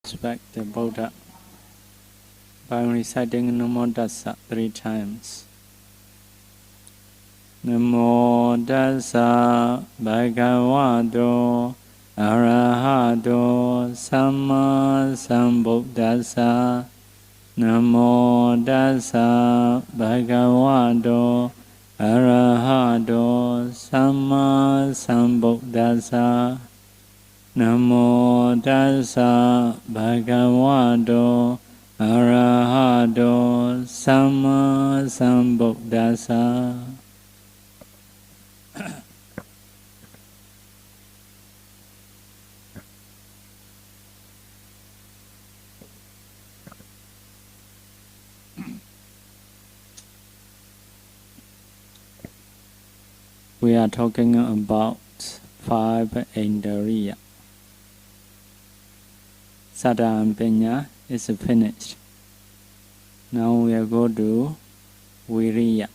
respect the Buddha by reciting Namo Tassa 3 times. Namo Tassa Bhagavato Arahato Samma Sambuddhassa. Namo Tassa Bhagavato Arahato Samma Sambuddhassa. Namo Tassa Bhagavato Arahato Samma Sambuddhassa. We are talking about 5 Indriya. Saddha and Panya is finished. Now we are go to Viriya.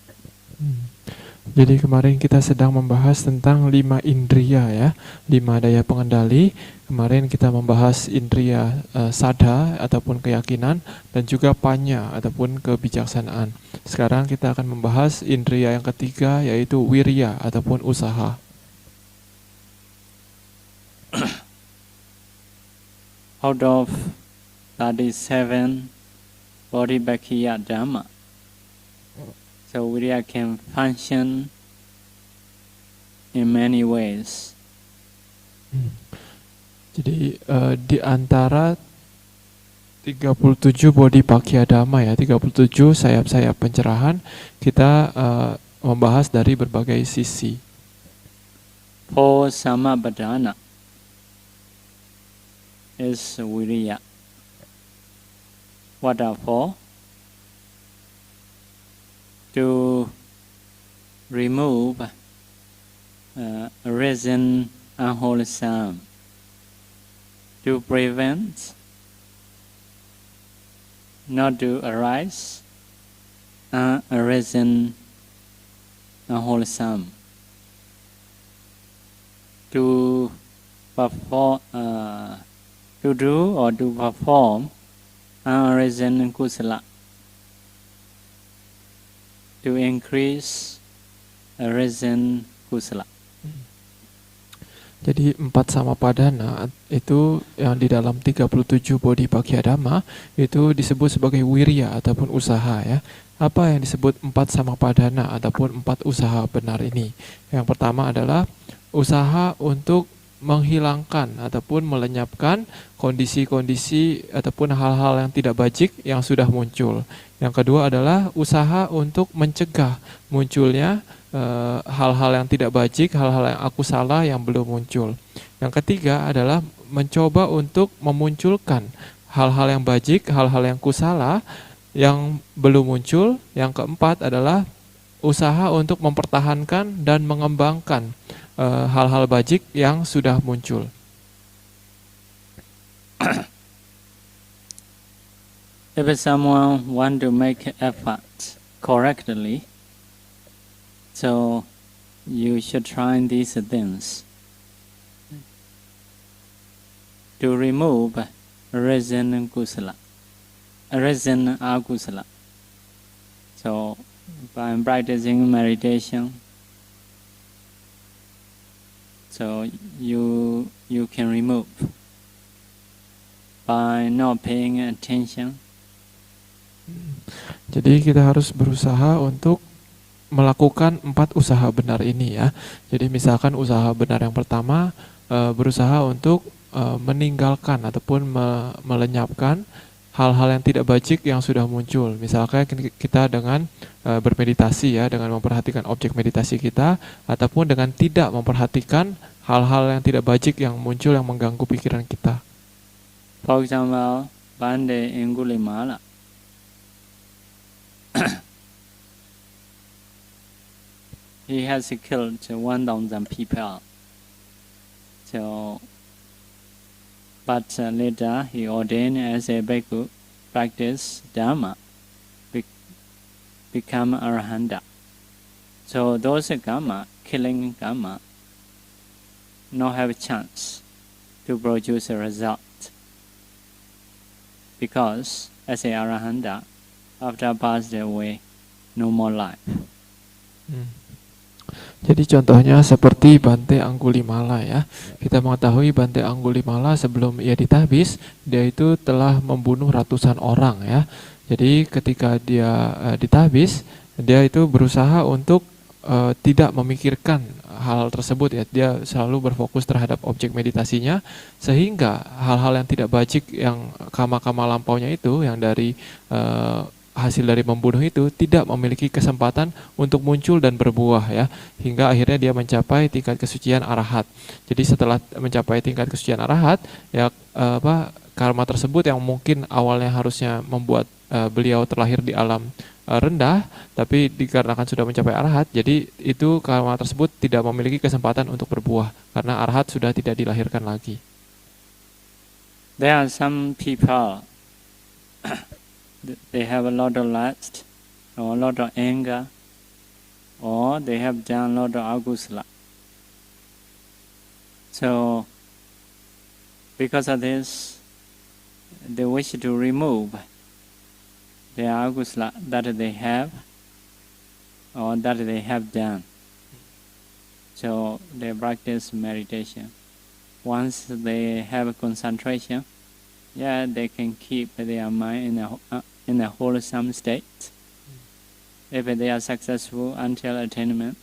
Jadi kemarin kita sedang membahas tentang 5 indriya ya, 5 daya pengendali. Kemarin kita membahas indriya sadha ataupun keyakinan dan juga panya ataupun kebijaksanaan. Sekarang kita akan membahas indriya yang ketiga yaitu wirya ataupun usaha. Out of 37 Bodhibhakya Dhamma, so Virya can function in many ways. Jadi di antara 37 Bodhibhakya Dhamma ya, 37 sayap-sayap pencerahan, kita membahas dari berbagai sisi. For Samappadhana is Virya. What are for? To remove reason unwholesome, to prevent not to arise reason unwholesome, to perform, to do or to perform unreason kusala, to increase reason kusala. Jadi 4 samapadana itu yang di dalam 37 Bodhibhakya Dhamma itu disebut sebagai wirya ataupun usaha ya. Apa yang disebut 4 samapadana ataupun 4 usaha benar ini? Yang pertama adalah usaha untuk menghilangkan ataupun melenyapkan kondisi-kondisi ataupun hal-hal yang tidak bajik yang sudah muncul. Yang kedua adalah usaha untuk mencegah munculnya hal-hal yang tidak bajik, hal-hal yang akusala yang belum muncul. Yang ketiga adalah mencoba untuk memunculkan hal-hal yang bajik, hal-hal yang kusala yang belum muncul. Yang keempat adalah usaha untuk mempertahankan dan mengembangkan hal-hal bajik yang sudah muncul. If someone want to make effort correctly, so you should try these things to remove reason kusala, reason akusala. So by practicing meditation, so you can remove by not paying attention. Jadi kita harus berusaha untuk melakukan 4 usaha benar ini ya. Jadi misalkan usaha benar yang pertama berusaha untuk meninggalkan ataupun melenyapkan hal-hal yang tidak bajik yang sudah muncul. Misalkan kita dengan bermeditasi ya, dengan memperhatikan objek meditasi kita ataupun dengan tidak memperhatikan hal-hal yang tidak bajik yang muncul yang mengganggu pikiran kita. For example, Bande Angulimala. He has killed 1,000 people. So, but later he ordained as a bhikkhu, practice Dhamma, become Arahanta. So those karma, killing karma, not have a chance to produce a result. because as a arahanta, after passed away, no more life. Jadi contohnya seperti Bante Anggulimala ya. Kita mengetahui Bante Anggulimala sebelum ia ditahbis, dia itu telah membunuh ratusan orang ya. Jadi ketika dia ditahbis, dia itu berusaha untuk tidak memikirkan hal tersebut ya. Dia selalu berfokus terhadap objek meditasinya, sehingga hal-hal yang tidak bajik yang kama-kama lampaunya itu, yang dari hasil dari membunuh itu tidak memiliki kesempatan untuk muncul dan berbuah ya, hingga akhirnya dia mencapai tingkat kesucian arahat. Jadi setelah mencapai tingkat kesucian arahat ya, karma tersebut yang mungkin awalnya harusnya membuat beliau terlahir di alam rendah, tapi dikarenakan sudah mencapai arahat, jadi itu karma tersebut tidak memiliki kesempatan untuk berbuah karena arahat sudah tidak dilahirkan lagi. There are some people they have a lot of lust or a lot of anger, or they have done a lot of agusala. So because of this, they wish to remove the agusala that they have or that they have done. So they practice meditation. Once they have concentration, they can keep their mind in a wholesome state. If they are successful until attainment,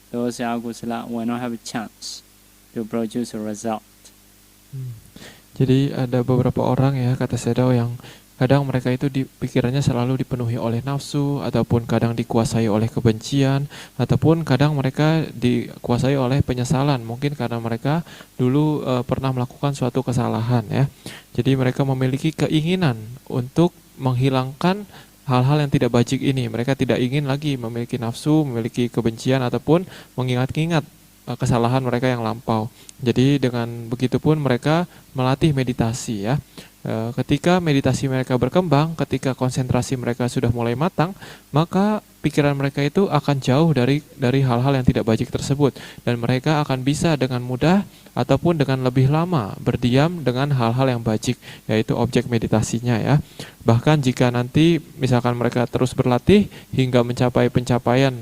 those agusala will not have a chance to produce a result. Jadi ada beberapa orang ya, kata Sayadaw, yang kadang mereka itu pikirannya selalu dipenuhi oleh nafsu, ataupun kadang dikuasai oleh kebencian, ataupun kadang mereka dikuasai oleh penyesalan, mungkin karena mereka dulu pernah melakukan suatu kesalahan ya. Jadi mereka memiliki keinginan untuk menghilangkan hal-hal yang tidak bajik ini. Mereka tidak ingin lagi memiliki nafsu, memiliki kebencian, ataupun mengingat-ingat kesalahan mereka yang lampau. Jadi dengan begitu pun mereka melatih meditasi ya. Ketika meditasi mereka berkembang, ketika konsentrasi mereka sudah mulai matang, maka pikiran mereka itu akan jauh dari hal-hal yang tidak bajik tersebut, dan mereka akan bisa dengan mudah ataupun dengan lebih lama berdiam dengan hal-hal yang bajik, yaitu objek meditasinya ya. Bahkan jika nanti misalkan mereka terus berlatih hingga mencapai pencapaian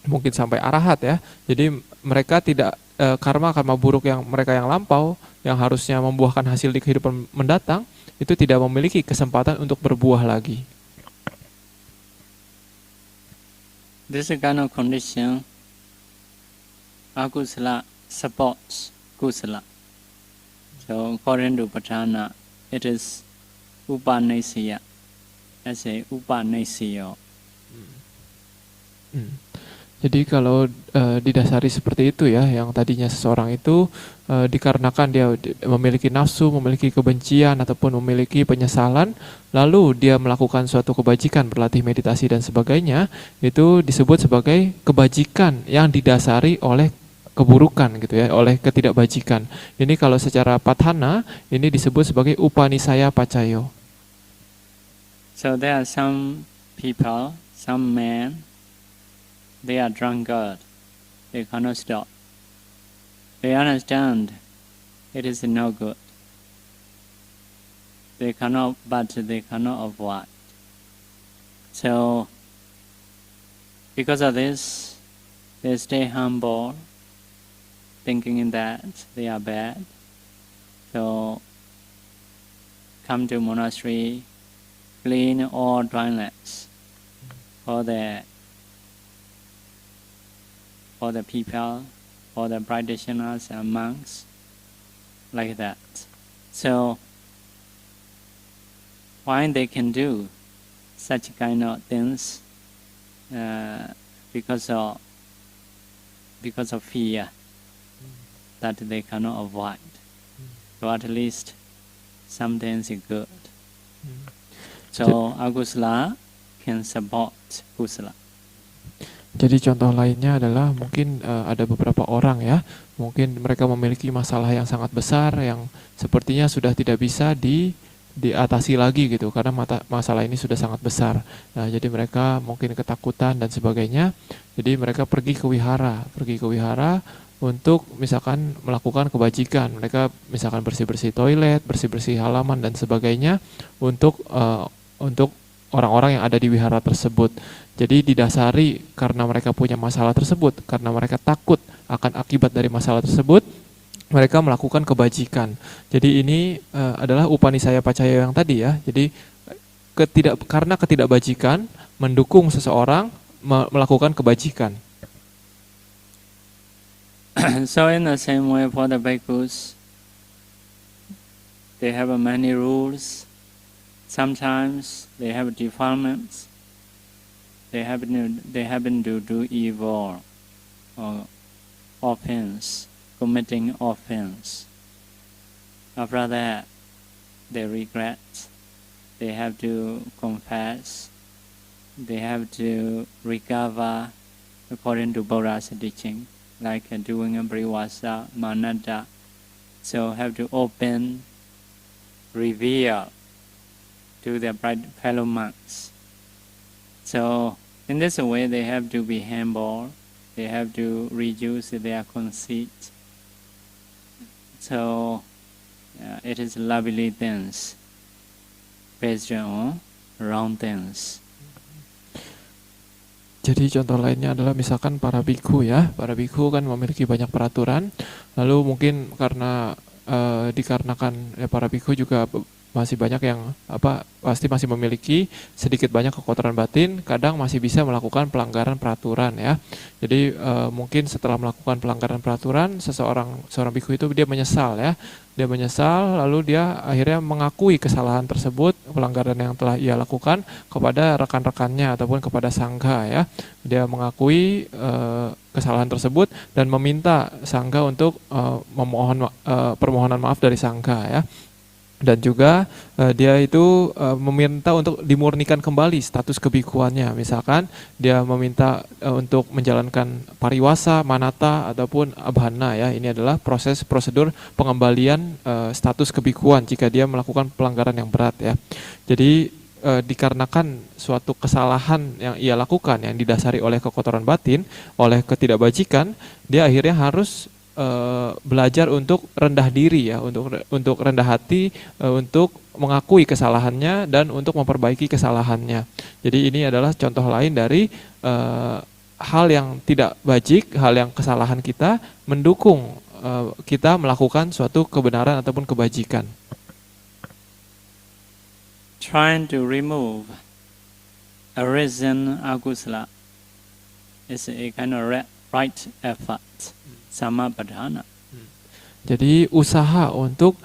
mungkin sampai arahat ya, jadi mereka tidak karma buruk yang mereka yang lampau, yang harusnya membuahkan hasil di kehidupan mendatang, itu tidak memiliki kesempatan untuk berbuah lagi. This kind of condition, agusala supports kusala. So according to Patana, it is upanasya, as a upanasya. Jadi kalau didasari seperti itu ya, yang tadinya seseorang itu dikarenakan dia memiliki nafsu, memiliki kebencian, ataupun memiliki penyesalan, lalu dia melakukan suatu kebajikan, berlatih meditasi dan sebagainya, itu disebut sebagai kebajikan yang didasari oleh keburukan gitu ya, oleh ketidakbajikan. Ini kalau secara Patana, ini disebut sebagai upanisaya pacayo. So there are some people, some men, they are drunkard. They cannot stop. They understand it is no good. They cannot avoid. So, because of this, they stay humble, thinking that they are bad. So, come to monastery, clean all toilets for the people, for the practitioners and monks, like that. So, why they can do such kind of things? Because of fear that they cannot avoid. So at least something is good. So agusala can support kusala. Jadi contoh lainnya adalah mungkin ada beberapa orang ya, mungkin mereka memiliki masalah yang sangat besar yang sepertinya sudah tidak bisa diatasi lagi gitu, karena masalah ini sudah sangat besar. Nah, jadi mereka mungkin ketakutan dan sebagainya. Jadi mereka pergi ke wihara untuk misalkan melakukan kebajikan. Mereka misalkan bersih-bersih toilet, bersih-bersih halaman dan sebagainya untuk orang-orang yang ada di wihara tersebut. Jadi didasari karena mereka punya masalah tersebut, karena mereka takut akan akibat dari masalah tersebut, mereka melakukan kebajikan. Jadi ini adalah Upanisaya Pacaya yang tadi ya. Jadi karena ketidakbajikan mendukung seseorang melakukan kebajikan. So in the same way for the bhikkhus, they have many rules. Sometimes they have defilements. They happen to do evil or offense, committing offense. After that, they regret. They have to confess. They have to recover according to Buddha's teaching, like doing a Brihvasa, Manada. So have to open, reveal to their fellow monks. So in this way, they have to be humble. They have to reduce their conceit. So it is lovely things based on wrong things. Jadi contoh lainnya adalah misalkan para bhikkhu ya. Para bhikkhu kan memiliki banyak peraturan. Lalu mungkin karena dikarenakan ya, para bhikkhu juga masih banyak yang pasti masih memiliki sedikit banyak kekotoran batin, kadang masih bisa melakukan pelanggaran peraturan ya. Jadi mungkin setelah melakukan pelanggaran peraturan, seorang bhikkhu itu dia menyesal ya. Dia menyesal lalu dia akhirnya mengakui kesalahan tersebut, pelanggaran yang telah ia lakukan kepada rekan-rekannya ataupun kepada sangha ya. Dia mengakui kesalahan tersebut dan meminta sangha untuk memohon permohonan maaf dari sangha ya. Dan juga dia itu meminta untuk dimurnikan kembali status kebikuannya. Misalkan dia meminta untuk menjalankan pariwasa, manata ataupun abhana ya. Ini adalah prosedur pengembalian status kebikuan jika dia melakukan pelanggaran yang berat ya. Jadi dikarenakan suatu kesalahan yang ia lakukan yang didasari oleh kekotoran batin, oleh ketidakbajikan, dia akhirnya harus belajar untuk rendah diri ya, untuk rendah hati, untuk mengakui kesalahannya dan untuk memperbaiki kesalahannya. Jadi ini adalah contoh lain dari hal yang tidak bajik, hal yang kesalahan kita mendukung kita melakukan suatu kebenaran ataupun kebajikan. Trying to remove arisen akusala is a kind of right effort. Samapadhana. Jadi usaha untuk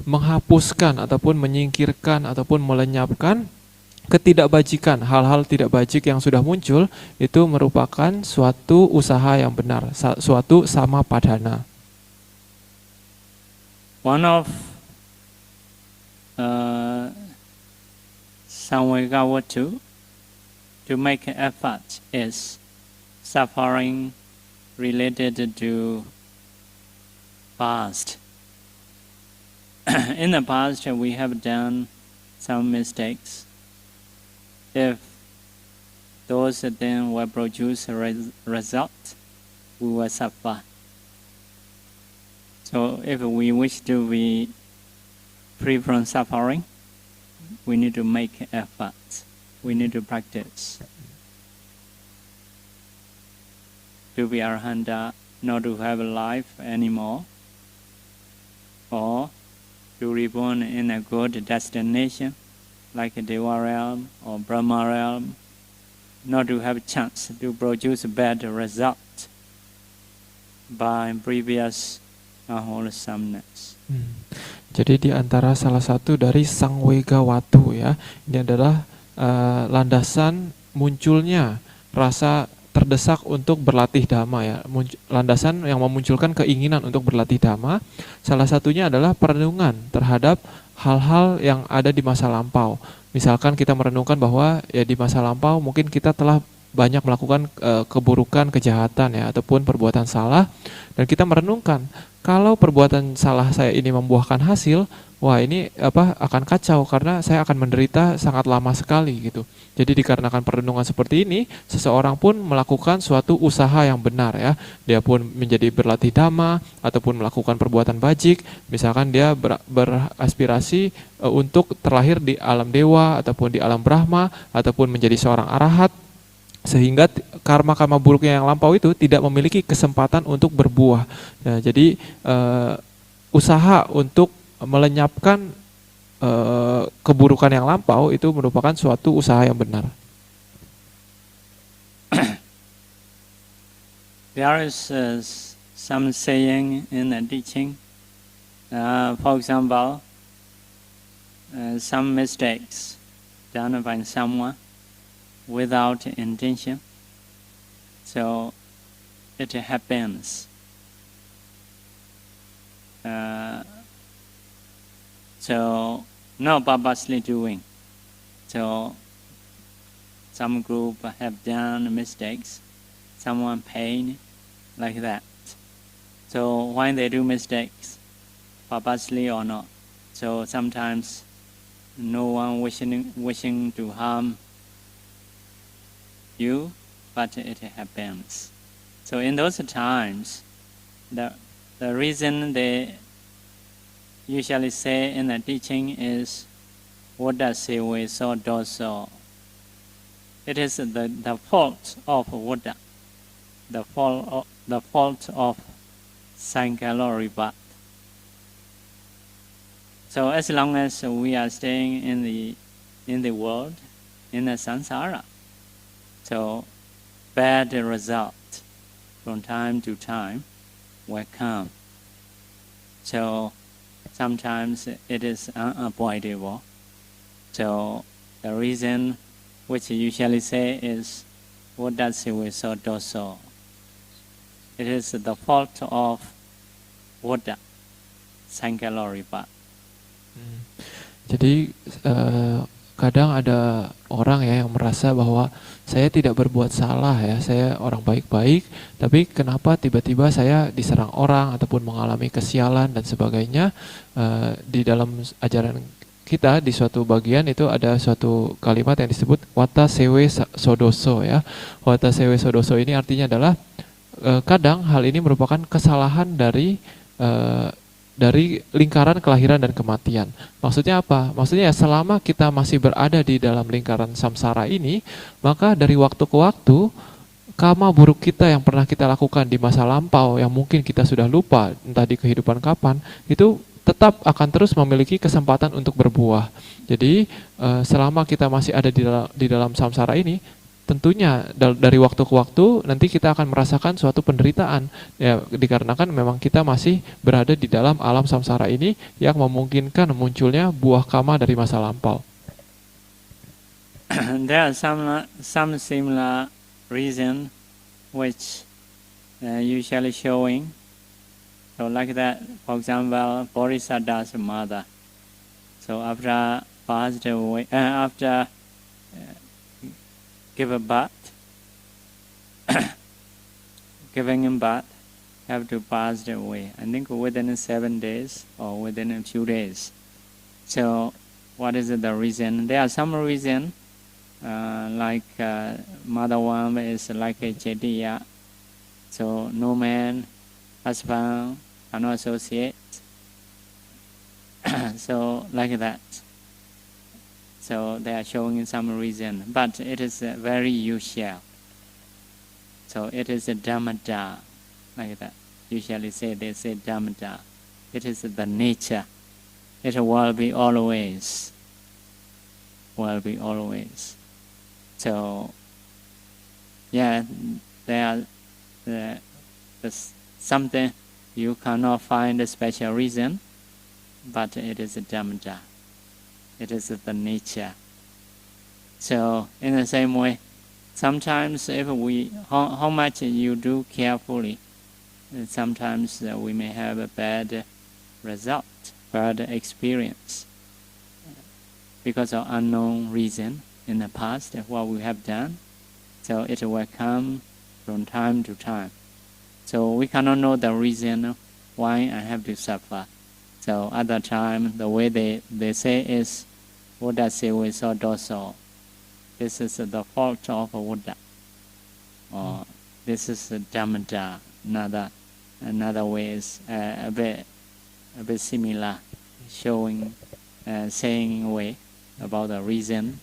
menghapuskan ataupun menyingkirkan ataupun melenyapkan ketidakbajikan, hal-hal tidak bajik yang sudah muncul itu merupakan suatu usaha yang benar, suatu samapadhana. One of Samvegawatu to make an effort is suffering related to past. In the past, we have done some mistakes. If those then will produce a result, we will suffer. So if we wish to be free from suffering, we need to make efforts. We need to practice. To be arhanta, not to have a life anymore, or to reborn in a good destination, like a Deva realm or Brahma realm, not to have a chance to produce a bad result by previous unwholesomeness. Jadi di antara salah satu dari Samvegawatu ya, ini adalah landasan munculnya rasa terdesak untuk berlatih dhamma ya. Landasan yang memunculkan keinginan untuk berlatih dhamma, salah satunya adalah perenungan terhadap hal-hal yang ada di masa lampau. Misalkan kita merenungkan bahwa ya di masa lampau mungkin kita telah banyak melakukan keburukan, kejahatan ya ataupun perbuatan salah, dan kita merenungkan kalau perbuatan salah saya ini membuahkan hasil, wah ini akan kacau karena saya akan menderita sangat lama sekali gitu. Jadi dikarenakan perenungan seperti ini, seseorang pun melakukan suatu usaha yang benar ya. Dia pun menjadi berlatih dhamma ataupun melakukan perbuatan bajik. Misalkan dia beraspirasi untuk terlahir di alam dewa ataupun di alam Brahma ataupun menjadi seorang arahat, sehingga karma-karma buruknya yang lampau itu tidak memiliki kesempatan untuk berbuah. Nah, jadi usaha untuk melenyapkan keburukan yang lampau itu merupakan suatu usaha yang benar. There is some saying in the teaching, for example, some mistakes done by someone without intention, so it happens. So not purposely doing. So some group have done mistakes, someone pain, like that. So when they do mistakes, purposely or not, so sometimes no one wishing to harm you, but it happens. So in those times, the reason they usually say in the teaching is Vada Sewe So Doso. It is the fault of Vada, the fault of Sankaloripat. So as long as we are staying in the world, in the samsara, so bad result from time to time will come. So sometimes it is unavoidable. So the reason which you usually say is Vada Sewe So Doso. It is the fault of Vada, Sankaloripat. Jadi kadang ada orang ya yang merasa bahwa saya tidak berbuat salah ya, saya orang baik-baik, tapi kenapa tiba-tiba saya diserang orang ataupun mengalami kesialan dan sebagainya. Di dalam ajaran kita di suatu bagian itu ada suatu kalimat yang disebut Wata Sewe Sodoso ya. Wata Sewe Sodoso ini artinya adalah kadang hal ini merupakan kesalahan dari lingkaran kelahiran dan kematian. Maksudnya apa? Maksudnya ya selama kita masih berada di dalam lingkaran samsara ini, maka dari waktu ke waktu, karma buruk kita yang pernah kita lakukan di masa lampau, yang mungkin kita sudah lupa, entah di kehidupan kapan, itu tetap akan terus memiliki kesempatan untuk berbuah. Jadi selama kita masih ada di dalam samsara ini, tentunya dari waktu ke waktu nanti kita akan merasakan suatu penderitaan ya, dikarenakan memang kita masih berada di dalam alam samsara ini yang memungkinkan munculnya buah karma dari masa lampau. There are some similar reason which usually showing. So like that, for example, Bodhisattva's mother. So after passed away, give a birth, giving him birth, have to pass away. I think within 7 days or within a few days. So what is the reason? There are some reason, like mother one is like a Chetiya. So no man, husband cannot associate. So like that. So they are showing some reason, but it is very usual. So it is a dhammata, like that. Usually they say dhammata. It is the nature. It will be always. Will be always. So yeah, there are something you cannot find a special reason, but it is a dhammata. It is the nature. So in the same way, sometimes if how much you do carefully, sometimes we may have a bad result, bad experience, because of unknown reason in the past what we have done. So it will come from time to time. So we cannot know the reason why I have to suffer. So other time, the way they say is, Buddha say we saw doso. This is the fault of Buddha. Or this is the Dhammata. Another way is a bit similar, showing, saying way about the reason.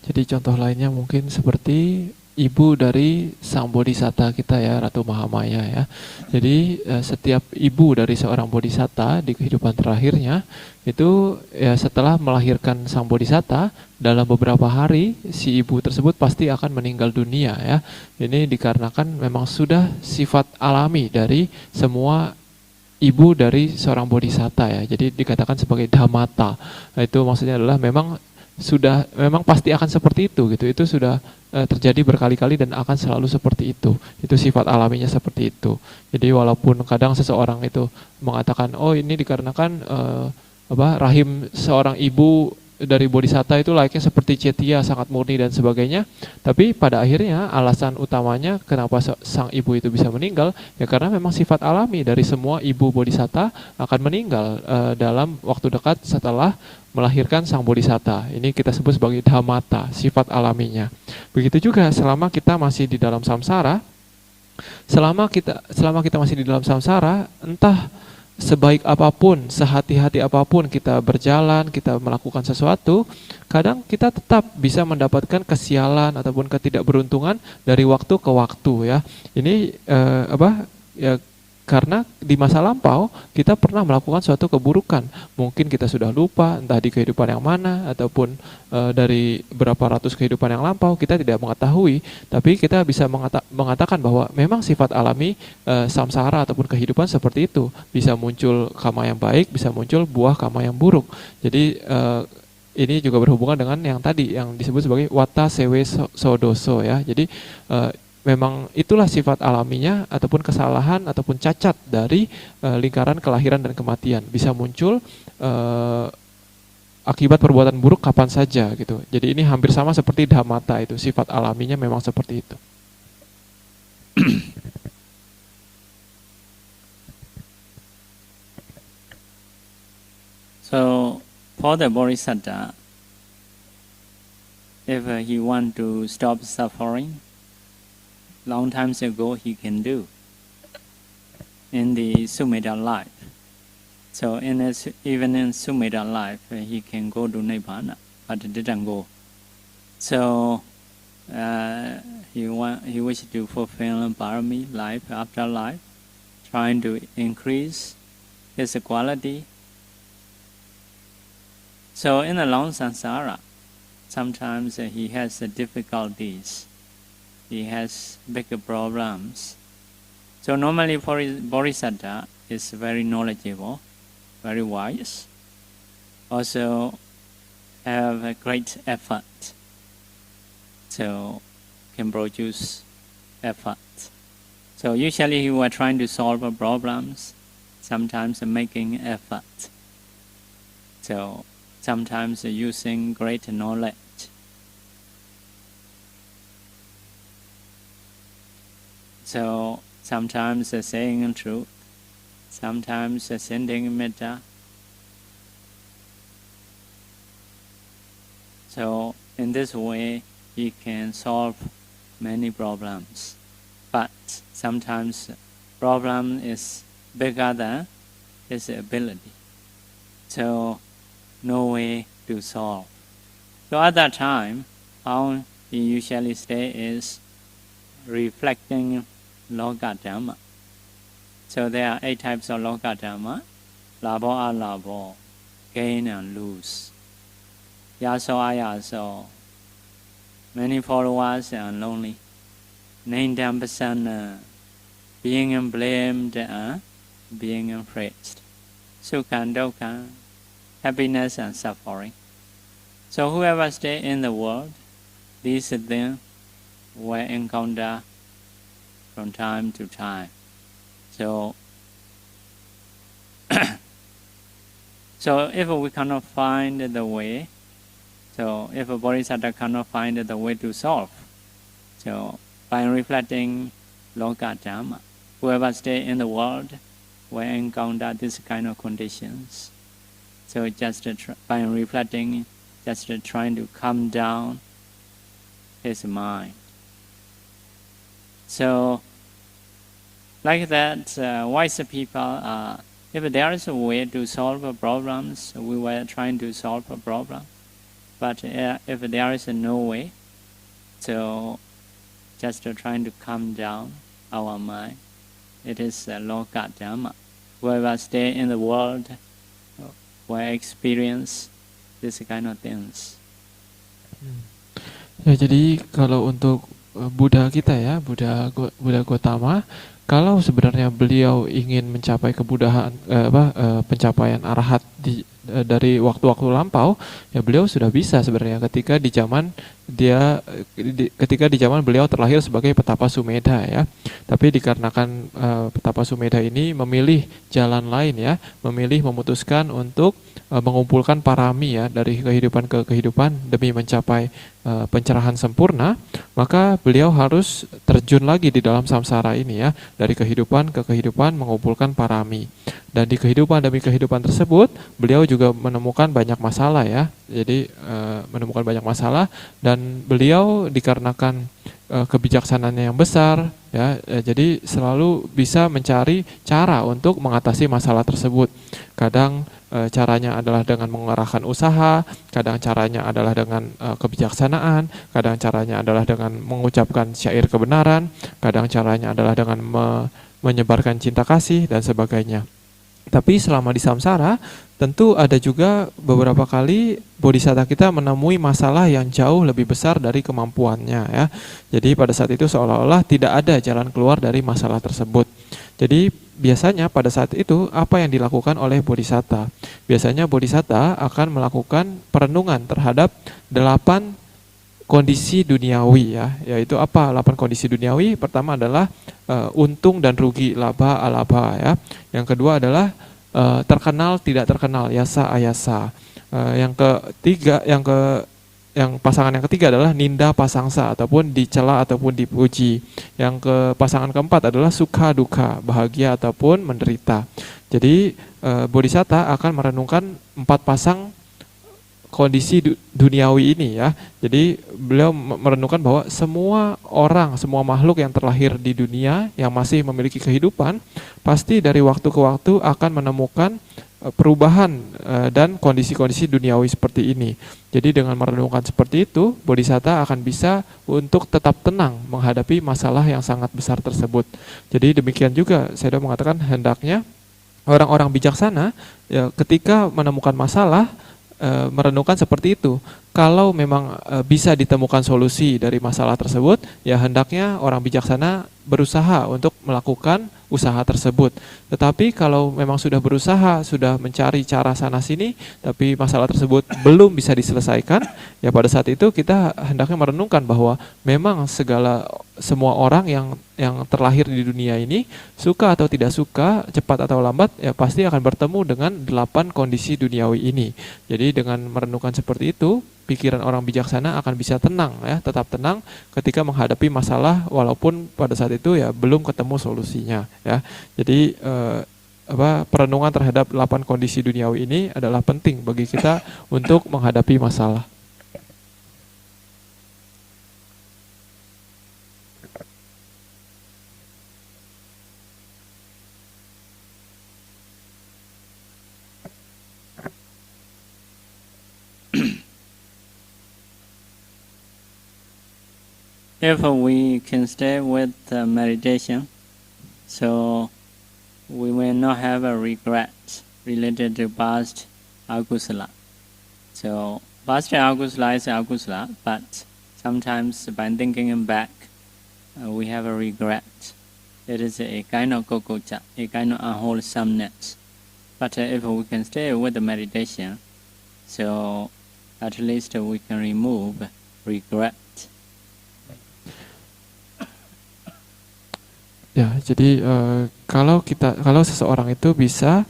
Jadi contoh lainnya mungkin seperti ibu dari sang bodhisatta kita ya, Ratu Mahamaya ya. Jadi setiap ibu dari seorang bodhisatta di kehidupan terakhirnya itu ya setelah melahirkan sang bodhisatta, dalam beberapa hari si ibu tersebut pasti akan meninggal dunia ya. Ini dikarenakan memang sudah sifat alami dari semua ibu dari seorang bodhisatta ya. Jadi dikatakan sebagai dhammata. Nah, itu maksudnya adalah memang pasti akan seperti itu gitu. Itu sudah terjadi berkali-kali dan akan selalu seperti itu. Itu sifat alaminya seperti itu. Jadi walaupun kadang seseorang itu mengatakan, oh ini dikarenakan rahim seorang ibu dari bodhisatta itu layaknya seperti Cetya, sangat murni dan sebagainya. Tapi pada akhirnya alasan utamanya kenapa sang ibu itu bisa meninggal, ya karena memang sifat alami dari semua ibu bodhisatta akan meninggal dalam waktu dekat setelah melahirkan sang bodhisatta. Ini kita sebut sebagai dhammata, sifat alaminya. Begitu juga selama kita masih di dalam samsara, selama kita masih di dalam samsara, entah sebaik apapun, sehati-hati apapun kita berjalan, kita melakukan sesuatu, kadang kita tetap bisa mendapatkan kesialan ataupun ketidakberuntungan dari waktu ke waktu ya. Ini ya karena di masa lampau kita pernah melakukan suatu keburukan. Mungkin kita sudah lupa entah di kehidupan yang mana ataupun dari berapa ratus kehidupan yang lampau kita tidak mengetahui, tapi kita bisa mengatakan bahwa memang sifat alami samsara ataupun kehidupan seperti itu. Bisa muncul karma yang baik, bisa muncul buah karma yang buruk. Jadi ini juga berhubungan dengan yang tadi yang disebut sebagai wata sewe sodoso ya. Jadi memang itulah sifat alaminya ataupun kesalahan ataupun cacat dari lingkaran kelahiran dan kematian. Bisa muncul akibat perbuatan buruk kapan saja gitu. Jadi ini hampir sama seperti dhammata itu, sifat alaminya memang seperti itu. So for the bodhisatta, if he want to stop suffering, long times ago he can do in the Sumedha life. So even in Sumedha life he can go to Nibbana, but didn't go. So he wished to fulfill Parami life after life, trying to increase his quality. So in the long samsara, sometimes he has difficulties. He has bigger problems. So normally Bodhisattva is very knowledgeable, very wise, also have a great effort. So can produce effort. So usually you are trying to solve problems, sometimes making effort. So sometimes using great knowledge. So sometimes saying truth, sometimes sending metta. So in this way, he can solve many problems. But sometimes problem is bigger than his ability. So no way to solve. So at that time, how he usually stay is reflecting Loka Dhamma. So there are 8 types of Loka Dhamma: Labo alabo, gain and lose, Yaso ayaso, many followers and lonely, Nindam Pasana, being blamed and being praised, Sukha and Dukkha, happiness and suffering. So whoever stay in the world, these things will encounter from time to time. So, so if we cannot find the way, so if a bodhisattva cannot find the way to solve, so by reflecting Loka Dhamma, whoever stay in the world will encounter this kind of conditions. So just by reflecting, just trying to calm down his mind. So like that, wise people, if there is a way to solve problems, we were trying to solve a problem. But if there is no way, so just trying to calm down our mind. It is Loka Dhamma. Whoever stay in the world will experience this kind of things. Ya, jadi kalau untuk Buddha kita ya, Buddha Gautama, kalau sebenarnya beliau ingin mencapai kebudahan pencapaian arahat dari waktu-waktu lampau, ya beliau sudah bisa sebenarnya ketika di zaman beliau terlahir sebagai Petapa Sumedha ya. Tapi dikarenakan Petapa Sumedha ini memilih jalan lain ya, memilih memutuskan untuk mengumpulkan parami ya dari kehidupan ke kehidupan demi mencapai pencerahan sempurna, maka beliau harus terjun lagi di dalam samsara ini ya, dari kehidupan ke kehidupan mengumpulkan parami. Dan di kehidupan demi kehidupan tersebut, beliau juga menemukan banyak masalah ya. Jadi menemukan banyak masalah, dan beliau dikarenakan kebijaksanaannya yang besar ya, jadi selalu bisa mencari cara untuk mengatasi masalah tersebut. Kadang caranya adalah dengan mengarahkan usaha, kadang caranya adalah dengan kebijaksanaan, kadang caranya adalah dengan mengucapkan syair kebenaran, kadang caranya adalah dengan menyebarkan cinta kasih dan sebagainya. Tapi selama di samsara, tentu ada juga beberapa kali bodhisatta kita menemui masalah yang jauh lebih besar dari kemampuannya ya. Jadi pada saat itu seolah-olah tidak ada jalan keluar dari masalah tersebut. Jadi biasanya pada saat itu apa yang dilakukan oleh bodhisatta? Biasanya bodhisatta akan melakukan perenungan terhadap 8 kondisi duniawi ya, yaitu apa 8 kondisi duniawi? Pertama adalah untung dan rugi, laba alaba ya. Yang kedua adalah terkenal tidak terkenal, yasa ayasa. Yang ketiga, yang pasangan yang ketiga adalah ninda pasangsa, ataupun dicela ataupun dipuji. Yang pasangan keempat adalah sukha dukkha, bahagia ataupun menderita. Jadi bodhisatta akan merenungkan 4 pasang kondisi duniawi ini ya. Jadi beliau merenungkan bahwa semua orang, semua makhluk yang terlahir di dunia yang masih memiliki kehidupan, pasti dari waktu ke waktu akan menemukan perubahan dan kondisi-kondisi duniawi seperti ini. Jadi dengan merenungkan seperti itu, bodhisatta akan bisa untuk tetap tenang menghadapi masalah yang sangat besar tersebut. Jadi demikian juga saya sudah mengatakan, hendaknya orang-orang bijaksana ya, ketika menemukan masalah, merenungkan seperti itu. Kalau memang bisa ditemukan solusi dari masalah tersebut, ya hendaknya orang bijaksana berusaha untuk melakukan usaha tersebut. Tetapi kalau memang sudah berusaha, sudah mencari cara sana sini, tapi masalah tersebut belum bisa diselesaikan, ya pada saat itu kita hendaknya merenungkan bahwa memang semua orang yang terlahir di dunia ini, suka atau tidak suka, cepat atau lambat, ya pasti akan bertemu dengan 8 kondisi duniawi ini. Jadi dengan merenungkan seperti itu, pikiran orang bijaksana akan bisa tenang ya, tetap tenang ketika menghadapi masalah walaupun pada saat itu ya belum ketemu solusinya ya. Jadi perenungan terhadap 8 kondisi duniawi ini adalah penting bagi kita untuk menghadapi masalah. If we can stay with meditation, so we will not have a regret related to past akusala. So past akusala is akusala, but sometimes by thinking back, we have a regret. It is a kind of kokocha, a kind of unwholesomeness. But if we can stay with the meditation, so at least we can remove regret. Ya, jadi kalau seseorang itu bisa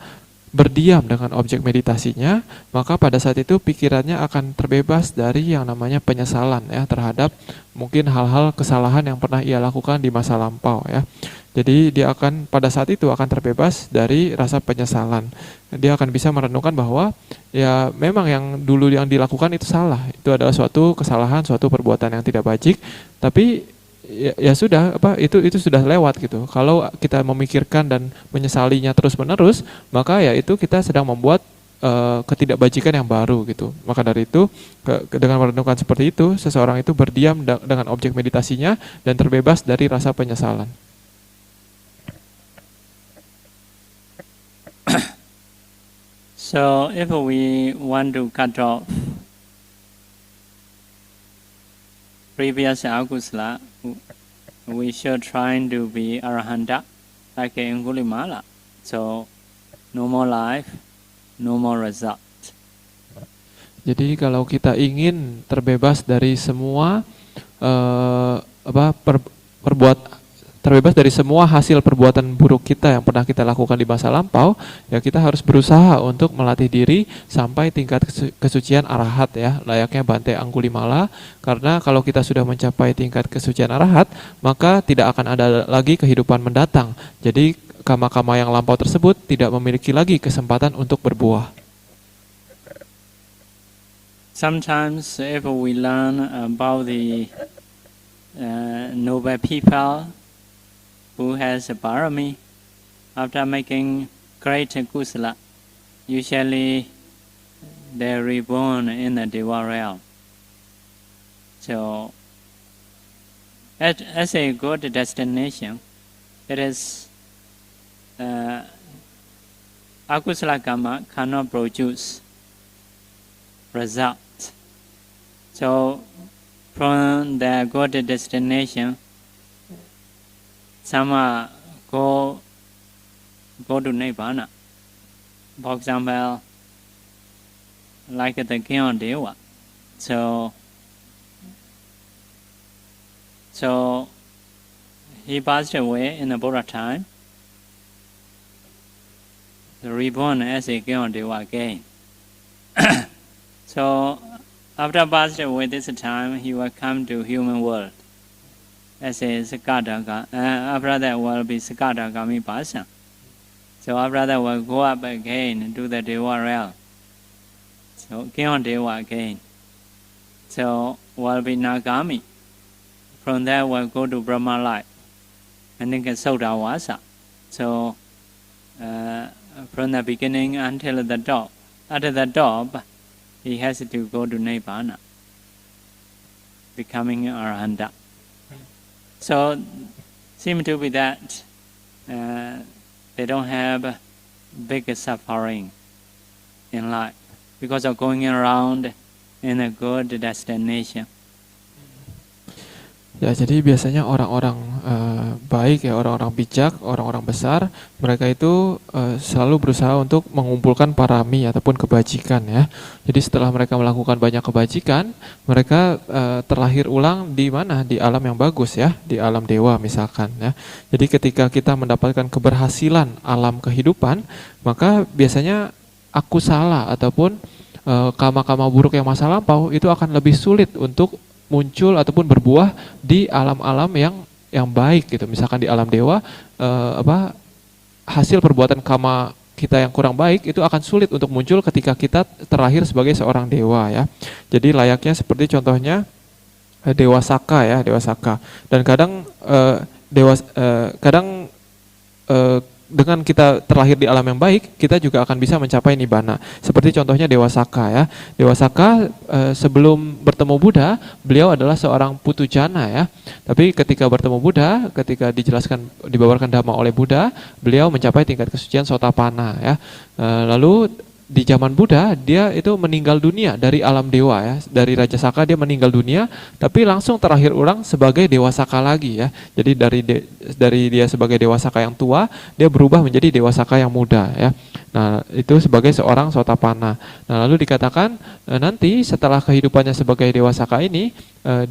berdiam dengan objek meditasinya, maka pada saat itu pikirannya akan terbebas dari yang namanya penyesalan ya terhadap mungkin hal-hal kesalahan yang pernah ia lakukan di masa lampau ya. Jadi dia akan pada saat itu akan terbebas dari rasa penyesalan. Dia akan bisa merenungkan bahwa ya memang yang dulu yang dilakukan itu salah. Itu adalah suatu kesalahan, suatu perbuatan yang tidak baik. Tapi ya sudah itu sudah lewat gitu. Kalau kita memikirkan dan menyesalinya terus-menerus, maka ya itu kita sedang membuat ketidakbajikan yang baru gitu. Maka dari itu dengan merenungkan seperti itu, seseorang itu berdiam dengan objek meditasinya dan terbebas dari rasa penyesalan. So if we want to cut off previous akusala, we should try to be arahanta like Angulimala. So no more life, no more result. Jadi kalau kita ingin terbebas dari semua terbebas dari semua hasil perbuatan buruk kita yang pernah kita lakukan di masa lampau, ya kita harus berusaha untuk melatih diri sampai tingkat kesucian arahat ya, layaknya Bante Angulimala. Karena kalau kita sudah mencapai tingkat kesucian arahat, maka tidak akan ada lagi kehidupan mendatang. Jadi kama-kama yang lampau tersebut tidak memiliki lagi kesempatan untuk berbuah. Sometimes if we learn about the noble people who has a parami, after making great kusala, usually they're reborn in the Deva realm. So, as a good destination, it is akusala karma cannot produce result. So, from the good destination, some go to Nibbana. For example, like the king of Deva. So he passed away in the Buddha time, reborn as a king of Deva again. So after passed away this time, he will come to human world as a Sakadaka. After that will be Sakadagami person. So after that will go up again to the Deva realm. So king of Deva again. So will be Nagami. From there will go to Brahma life. And then get Sodawasa. So from the beginning until the top. After the top, he has to go to Nibbana, becoming Arahanta. So, seems to be that they don't have big suffering in life because of going around in a good destination. Ya, jadi biasanya orang-orang baik ya, orang-orang bijak, orang-orang besar, mereka itu selalu berusaha untuk mengumpulkan parami ataupun kebajikan ya. Jadi setelah mereka melakukan banyak kebajikan, mereka terlahir ulang di mana? Di alam yang bagus ya, di alam dewa misalkan ya. Jadi ketika kita mendapatkan keberhasilan alam kehidupan, maka biasanya aku salah ataupun kama-kama buruk yang masa lampau itu akan lebih sulit untuk muncul ataupun berbuah di alam-alam yang baik gitu. Misalkan di alam dewa hasil perbuatan kama kita yang kurang baik itu akan sulit untuk muncul ketika kita terlahir sebagai seorang dewa ya. Jadi layaknya seperti contohnya Dewa Saka ya, Dewa Saka. Dan kadang dengan kita terlahir di alam yang baik, kita juga akan bisa mencapai Nibbana. Seperti contohnya Dewa Saka ya. Dewa Saka sebelum bertemu Buddha, beliau adalah seorang putujana ya. Tapi ketika bertemu Buddha, ketika dibawarkan dhamma oleh Buddha, beliau mencapai tingkat kesucian Sotapanna ya. Lalu di zaman Buddha dia itu meninggal dunia dari alam dewa ya, dari Raja Saka dia meninggal dunia, tapi langsung terlahir ulang sebagai Dewa Saka lagi ya. Jadi dari dia sebagai Dewa Saka yang tua, dia berubah menjadi Dewa Saka yang muda ya. Nah itu sebagai seorang Sotapanna. Nah lalu dikatakan nanti setelah kehidupannya sebagai Dewa Saka ini,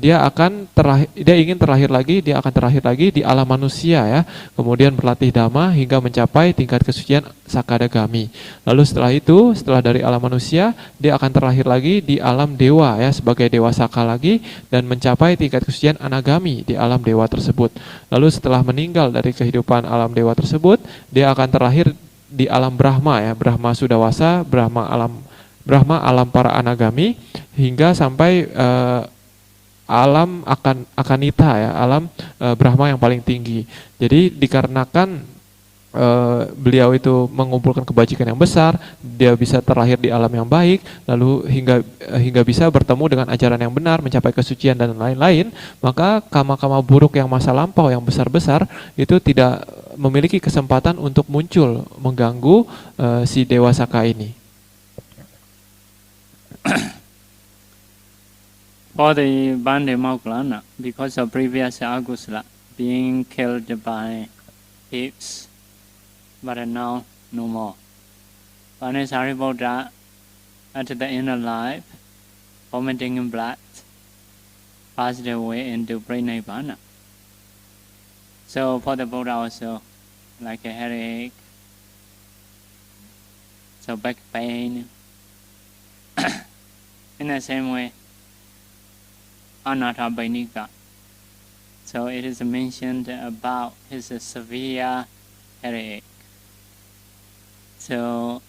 dia ingin terlahir lagi, dia akan terlahir lagi di alam manusia ya, kemudian berlatih dhamma hingga mencapai tingkat kesucian sakadagami. Lalu setelah dari alam manusia, dia akan terlahir lagi di alam dewa ya, sebagai dewa saka lagi, dan mencapai tingkat kesucian anagami di alam dewa tersebut. Lalu setelah meninggal dari kehidupan alam dewa tersebut, dia akan terlahir di alam Brahma ya, Brahma Sudawasa, Brahma alam para anagami, hingga sampai alam akanita ya, alam Brahma yang paling tinggi. Jadi dikarenakan beliau itu mengumpulkan kebajikan yang besar, dia bisa terlahir di alam yang baik, lalu hingga bisa bertemu dengan ajaran yang benar, mencapai kesucian dan lain-lain, maka kama-kama buruk yang masa lampau yang besar-besar itu tidak memiliki kesempatan untuk muncul mengganggu si Dewa Saka ini. For the Bande Moggallana, because of previous agusala being killed by apes, but now no more. Bande Sariputra at the inner life, vomiting in blood, passed away into Pranayana. So for the Buddha also, like a headache, so back pain. In the same way, Anatta Bainika. So it is mentioned about his severe headache. So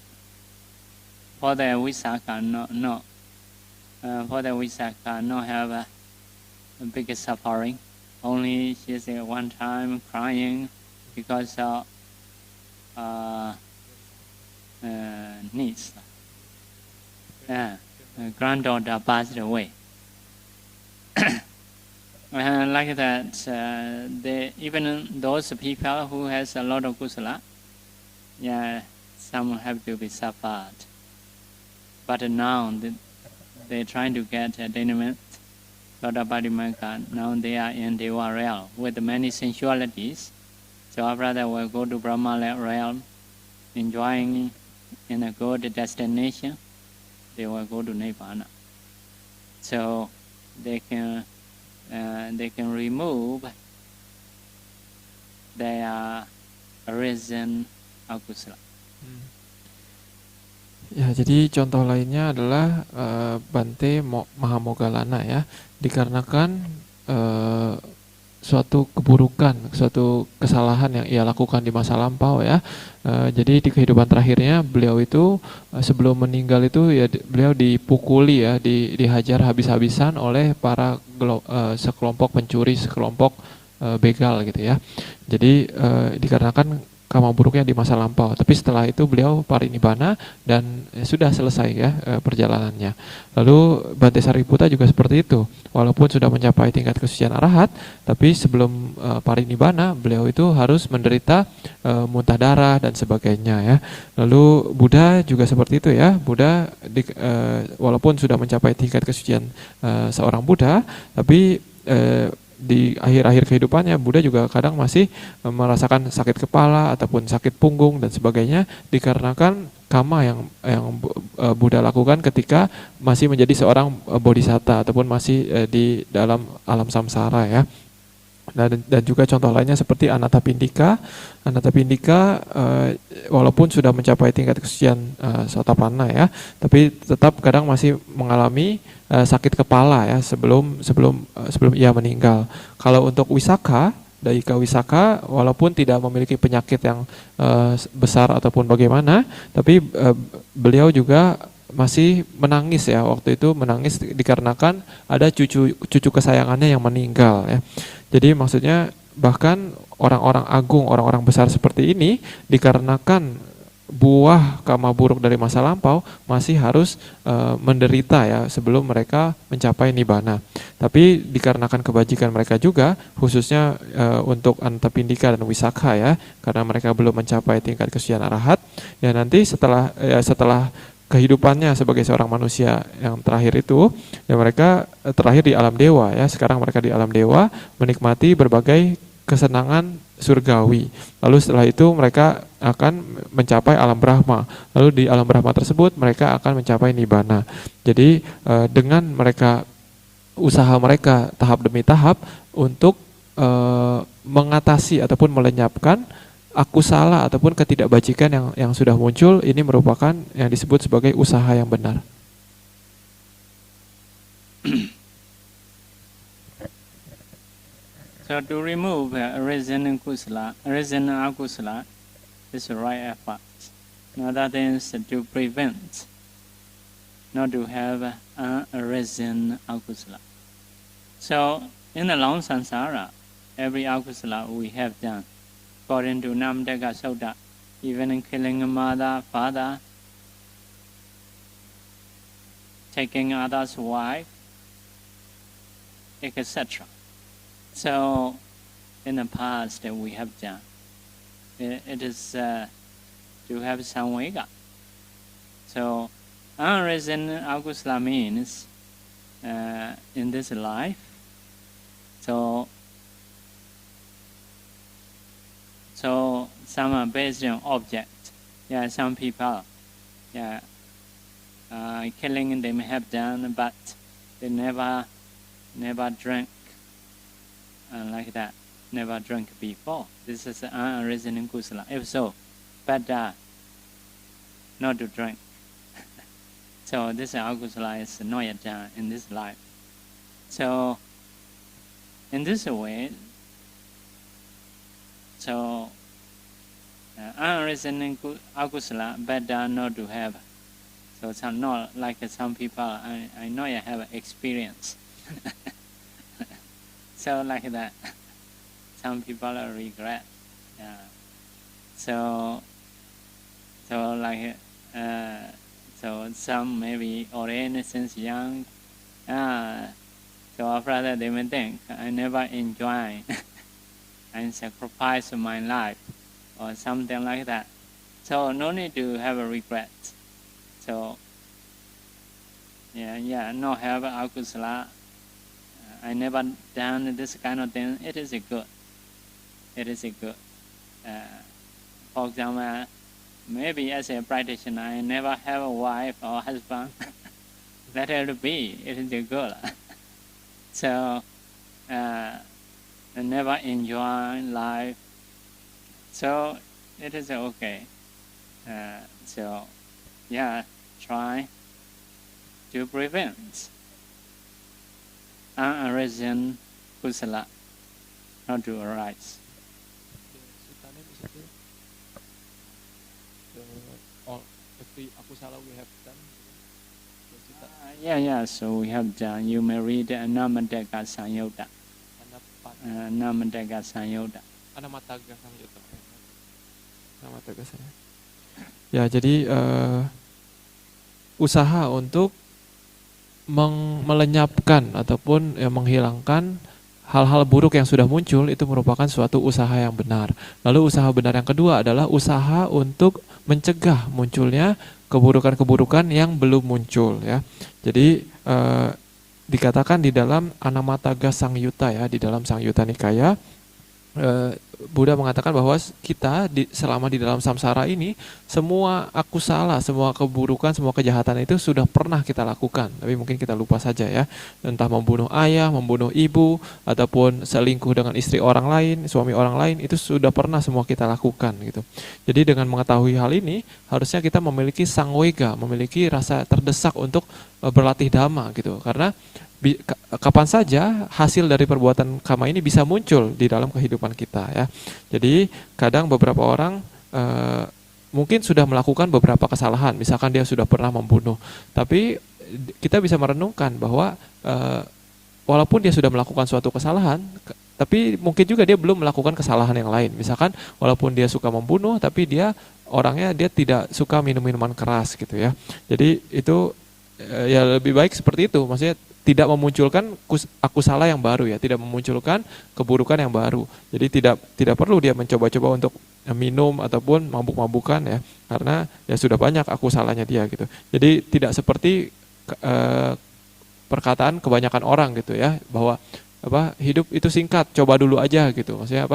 for the Visakha, for the Visakha, not have a big suffering. Only she is one time crying because of niece. Granddaughter passed away. Like that, even those people who has a lot of kusala, some have to be suffered. But now they trying to get attainment. Now they are in Deva realm with many sensualities. So our brother will go to Brahma realm, enjoying in a good destination. They will go to Nirvana. So they can remove their arisen akusala. Ya, jadi contoh lainnya adalah Bante Mahamoggallana ya, dikarenakan suatu keburukan, suatu kesalahan yang ia lakukan di masa lampau ya. Jadi di kehidupan terakhirnya beliau itu sebelum meninggal itu ya beliau dipukuli ya, dihajar habis-habisan oleh para sekelompok pencuri, sekelompok begal gitu ya. Jadi dikarenakan kama buruknya di masa lampau, tapi setelah itu beliau parinibbana dan sudah selesai ya perjalanannya. Lalu Bante Sariputta juga seperti itu, walaupun sudah mencapai tingkat kesucian arahat, tapi sebelum parinibbana beliau itu harus menderita muntah darah dan sebagainya ya. Lalu Buddha juga seperti itu ya, Buddha walaupun sudah mencapai tingkat kesucian seorang Buddha, tapi di akhir-akhir kehidupannya Buddha juga kadang masih merasakan sakit kepala ataupun sakit punggung dan sebagainya, dikarenakan kama yang Buddha lakukan ketika masih menjadi seorang bodhisatta ataupun masih di dalam alam samsara ya. Dan juga contoh lainnya seperti Anathapindika. Anathapindika walaupun sudah mencapai tingkat kesucian Sotapanna ya, tapi tetap kadang masih mengalami sakit kepala ya sebelum ia meninggal. Kalau untuk Wisakha, Daika Wisakha walaupun tidak memiliki penyakit yang besar ataupun bagaimana, tapi beliau juga masih menangis ya, waktu itu menangis dikarenakan ada cucu kesayangannya yang meninggal ya. Jadi maksudnya bahkan orang-orang agung, orang-orang besar seperti ini dikarenakan buah kama buruk dari masa lampau masih harus menderita ya sebelum mereka mencapai nibbana. Tapi dikarenakan kebajikan mereka juga, khususnya untuk Anathapindika dan Wisakha ya, karena mereka belum mencapai tingkat kesucian arahat, ya nanti setelah kehidupannya sebagai seorang manusia yang terakhir itu, ya mereka terlahir di alam dewa ya. Sekarang mereka di alam dewa menikmati berbagai kesenangan surgawi. Lalu setelah itu mereka akan mencapai alam Brahma. Lalu di alam Brahma tersebut mereka akan mencapai nibbana. Jadi dengan mereka usaha mereka tahap demi tahap untuk mengatasi ataupun melenyapkan aku salah ataupun ketidakbajikan yang sudah muncul. Ini merupakan yang disebut sebagai usaha yang benar. So to remove arisen and akusala is the right effort. Another thing is to prevent, not to have arisen akusala. So in the long samsara, every akusala we have done, according to Namadagga Sutta, even in killing a mother, father, taking others' wife, etc. So, in the past we have done. It is to have samvega. So, unarisen akusala means in this life. So some are based on object. Yeah, some people, killing they may have done, but they never drank like that. Never drank before. This is unarisen kusala. If so, better not to drink. So this akusala is not yet done in this life. So in this way, so unarisen akusala better not to have. So some not like some people I know you have experience. So like that, some people regret. So like so some maybe already since young. So after that they may think I never enjoy and sacrifice my life or something like that. So no need to have a regret. So not have akusala. I never done this kind of thing. It is good. It is good. For example, maybe as a practitioner, I never have a wife or husband. Let it be. It is good. So I never enjoy life. So it is okay. Try to prevent unarisen kusala not to arise. So we have done. You may read Namadagga Sanyutta. Namadagga Sanyutta. Ya, jadi usaha untuk melenyapkan ataupun menghilangkan hal-hal buruk yang sudah muncul itu merupakan suatu usaha yang benar. Lalu usaha benar yang kedua adalah usaha untuk mencegah munculnya keburukan-keburukan yang belum muncul, ya. Jadi dikatakan di dalam Anamatagga Sangyutta, ya, di dalam Sangyutta Nikaya, Buddha mengatakan bahwa kita selama di dalam samsara ini, semua aku salah, semua keburukan, semua kejahatan itu sudah pernah kita lakukan, tapi mungkin kita lupa saja, ya. Entah membunuh ayah, membunuh ibu, ataupun selingkuh dengan istri orang lain, suami orang lain, itu sudah pernah semua kita lakukan gitu. Jadi dengan mengetahui hal ini, harusnya kita memiliki sangwega, memiliki rasa terdesak untuk berlatih dhamma gitu. Karena kapan saja hasil dari perbuatan kama ini bisa muncul di dalam kehidupan kita, ya. Jadi kadang beberapa orang mungkin sudah melakukan beberapa kesalahan, misalkan dia sudah pernah membunuh, tapi kita bisa merenungkan bahwa walaupun dia sudah melakukan suatu kesalahan, tapi mungkin juga dia belum melakukan kesalahan yang lain. Misalkan walaupun dia suka membunuh, tapi dia tidak suka minum-minuman keras gitu, ya. Jadi itu ya lebih baik seperti itu, maksudnya tidak memunculkan aku salah yang baru, ya, tidak memunculkan keburukan yang baru. Jadi tidak perlu dia mencoba-coba untuk minum ataupun mabuk-mabukan, ya, karena ya sudah banyak aku salahnya dia gitu. Jadi tidak seperti perkataan kebanyakan orang gitu, ya, bahwa hidup itu singkat, coba dulu aja gitu. Maksudnya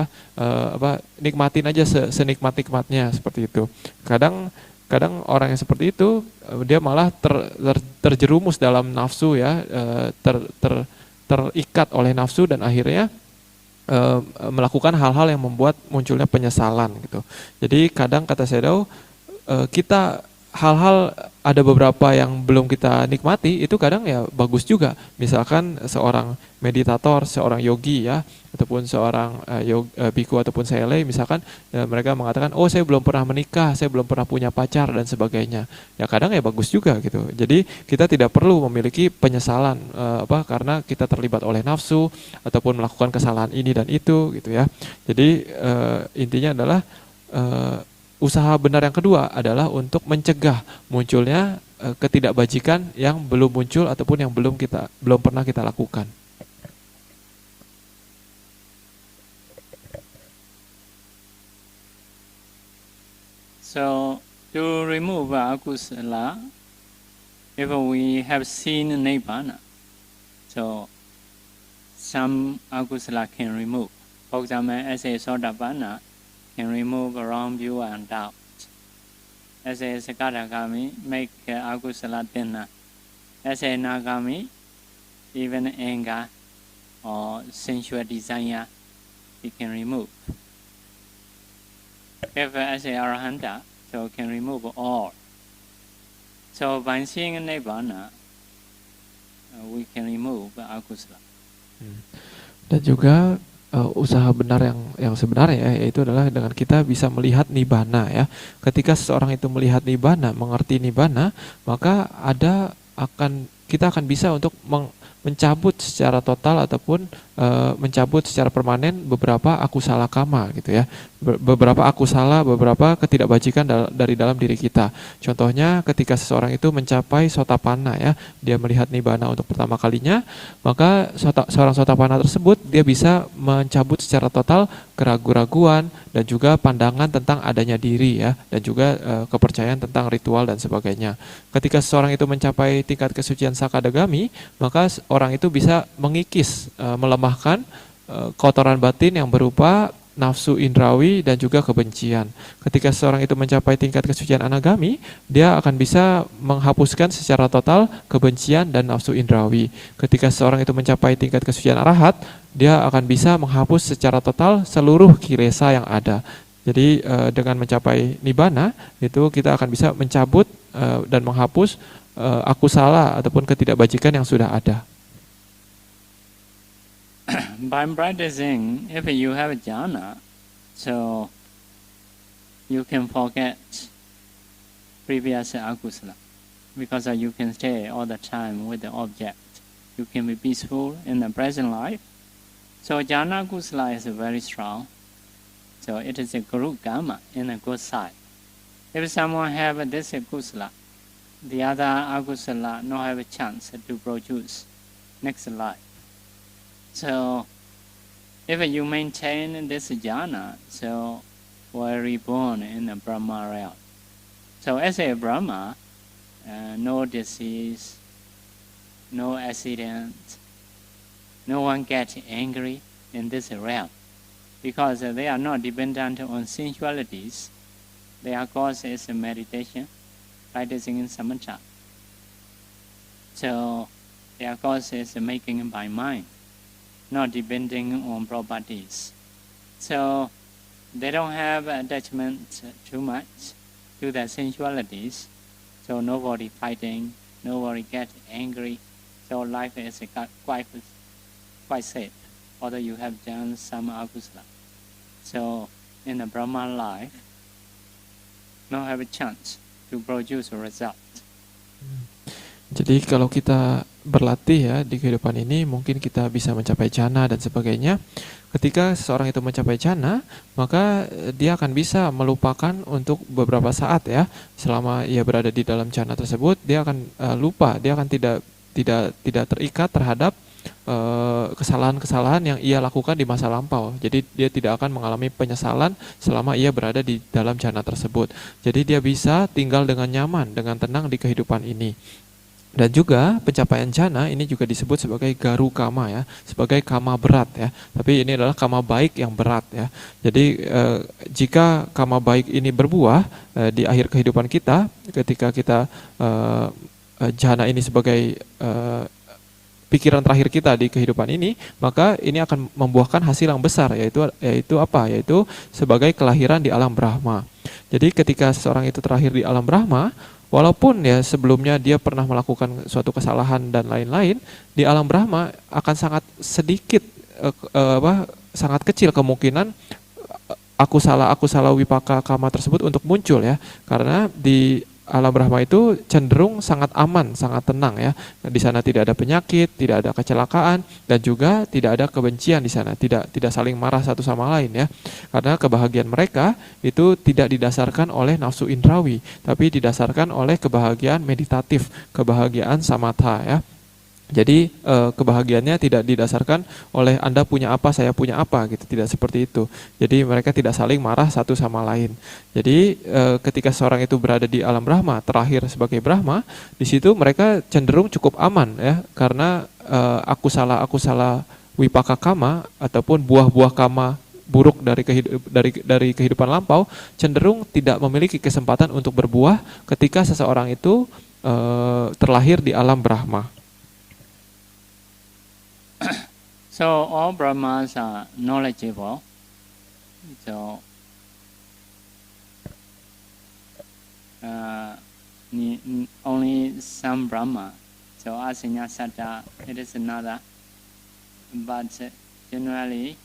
nikmatin aja senikmat-nikmatnya seperti itu. Kadang orang yang seperti itu dia malah terjerumus dalam nafsu, ya, terikat oleh nafsu dan akhirnya melakukan hal-hal yang membuat munculnya penyesalan gitu. Jadi kadang kata Sayadaw, kita hal-hal ada beberapa yang belum kita nikmati itu kadang ya bagus juga. Misalkan seorang meditator, seorang yogi ya, ataupun seorang biku ataupun sele, misalkan mereka mengatakan, oh saya belum pernah menikah, saya belum pernah punya pacar dan sebagainya. Ya kadang ya bagus juga gitu. Jadi kita tidak perlu memiliki penyesalan karena kita terlibat oleh nafsu ataupun melakukan kesalahan ini dan itu gitu ya. Jadi intinya adalah usaha benar yang kedua adalah untuk mencegah munculnya ketidakbajikan yang belum muncul ataupun yang belum pernah kita lakukan. So to remove akusala, if we have seen Nibbana, so some akusala can remove. For example, as a Sotapanna can remove wrong view and doubt. As a Sakadagami, make akusala thinner. As a Nagami, even anger or sensual desire, he can remove. If as a Arahanta, so can remove all. So by seeing Nibbana, we can remove akusala. Dan juga usaha benar yang sebenarnya yaitu adalah dengan kita bisa melihat nibbana ya. Ketika seseorang itu melihat nibbana, mengerti nibbana, maka kita akan bisa untuk mencabut secara total ataupun mencabut secara permanen beberapa akusala kama gitu ya. Beberapa akusala, beberapa ketidakbajikan dari dalam diri kita. Contohnya ketika seseorang itu mencapai sotapanna ya, dia melihat nibbana untuk pertama kalinya, maka seorang sotapanna tersebut dia bisa mencabut secara total keraguan-raguan dan juga pandangan tentang adanya diri ya, dan juga kepercayaan tentang ritual dan sebagainya. Ketika seseorang itu mencapai tingkat kesucian sakadagami, maka orang itu bisa mengikis, melemahkan kotoran batin yang berupa nafsu indrawi dan juga kebencian. Ketika seorang itu mencapai tingkat kesucian anagami, dia akan bisa menghapuskan secara total kebencian dan nafsu indrawi. Ketika seorang itu mencapai tingkat kesucian arahat, dia akan bisa menghapus secara total seluruh kilesa yang ada. Jadi dengan mencapai nibbana itu kita akan bisa mencabut dan menghapus akusala ataupun ketidakbajikan yang sudah ada. By practicing, if you have jhana, so you can forget previous akusala, because you can stay all the time with the object. You can be peaceful in the present life. So jhana akusala is very strong. So it is a guru karma in the good side. If someone have this akusala, the other akusala not have a chance to produce next life. So, if you maintain this jhana, so we're reborn in the Brahma realm. So, as a Brahma, no disease, no accident, no one gets angry in this realm, because they are not dependent on sensualities. Their cause is meditation, practicing in samatha. So, their cause is making by mind, not depending on properties. So they don't have attachment too much to the sensualities. So nobody fighting, nobody get angry. So life is quite safe, although you have done some akusala. So in the Brahman life, not have a chance to produce a result. Jadi kalau kita berlatih ya di kehidupan ini, mungkin kita bisa mencapai jhana dan sebagainya. Ketika seseorang itu mencapai jhana, maka dia akan bisa melupakan untuk beberapa saat ya. Selama ia berada di dalam jhana tersebut, dia akan lupa, dia akan tidak terikat terhadap kesalahan-kesalahan yang ia lakukan di masa lampau. Jadi dia tidak akan mengalami penyesalan selama ia berada di dalam jhana tersebut. Jadi dia bisa tinggal dengan nyaman, dengan tenang di kehidupan ini. Dan juga pencapaian jhana ini juga disebut sebagai garu kama ya, sebagai kama berat ya. Tapi ini adalah kama baik yang berat ya. Jadi jika kama baik ini berbuah di akhir kehidupan kita, ketika kita jhana ini sebagai pikiran terakhir kita di kehidupan ini, maka ini akan membuahkan hasil yang besar, yaitu apa? Yaitu sebagai kelahiran di alam Brahma. Jadi ketika seseorang itu terlahir di alam Brahma, walaupun ya sebelumnya dia pernah melakukan suatu kesalahan dan lain-lain, di alam Brahma akan sangat sedikit sangat kecil kemungkinan aku salah wipaka kama tersebut untuk muncul ya, karena di alam Brahma itu cenderung sangat aman, sangat tenang ya. Di sana tidak ada penyakit, tidak ada kecelakaan, dan juga tidak ada kebencian di sana, tidak saling marah satu sama lain ya. Karena kebahagiaan mereka itu tidak didasarkan oleh nafsu indrawi, tapi didasarkan oleh kebahagiaan meditatif, kebahagiaan samatha ya. Jadi kebahagiaannya tidak didasarkan oleh Anda punya apa, saya punya apa gitu, tidak seperti itu. Jadi mereka tidak saling marah satu sama lain. Jadi ketika seorang itu berada di alam Brahma, terlahir sebagai Brahma, di situ mereka cenderung cukup aman ya, karena aku salah wipaka kama ataupun buah-buah kama buruk dari kehidupan lampau cenderung tidak memiliki kesempatan untuk berbuah ketika seseorang itu terlahir di alam Brahma. So all Brahmas are knowledgeable. So only some Brahma. So Asinya Satta, it is another. But generally,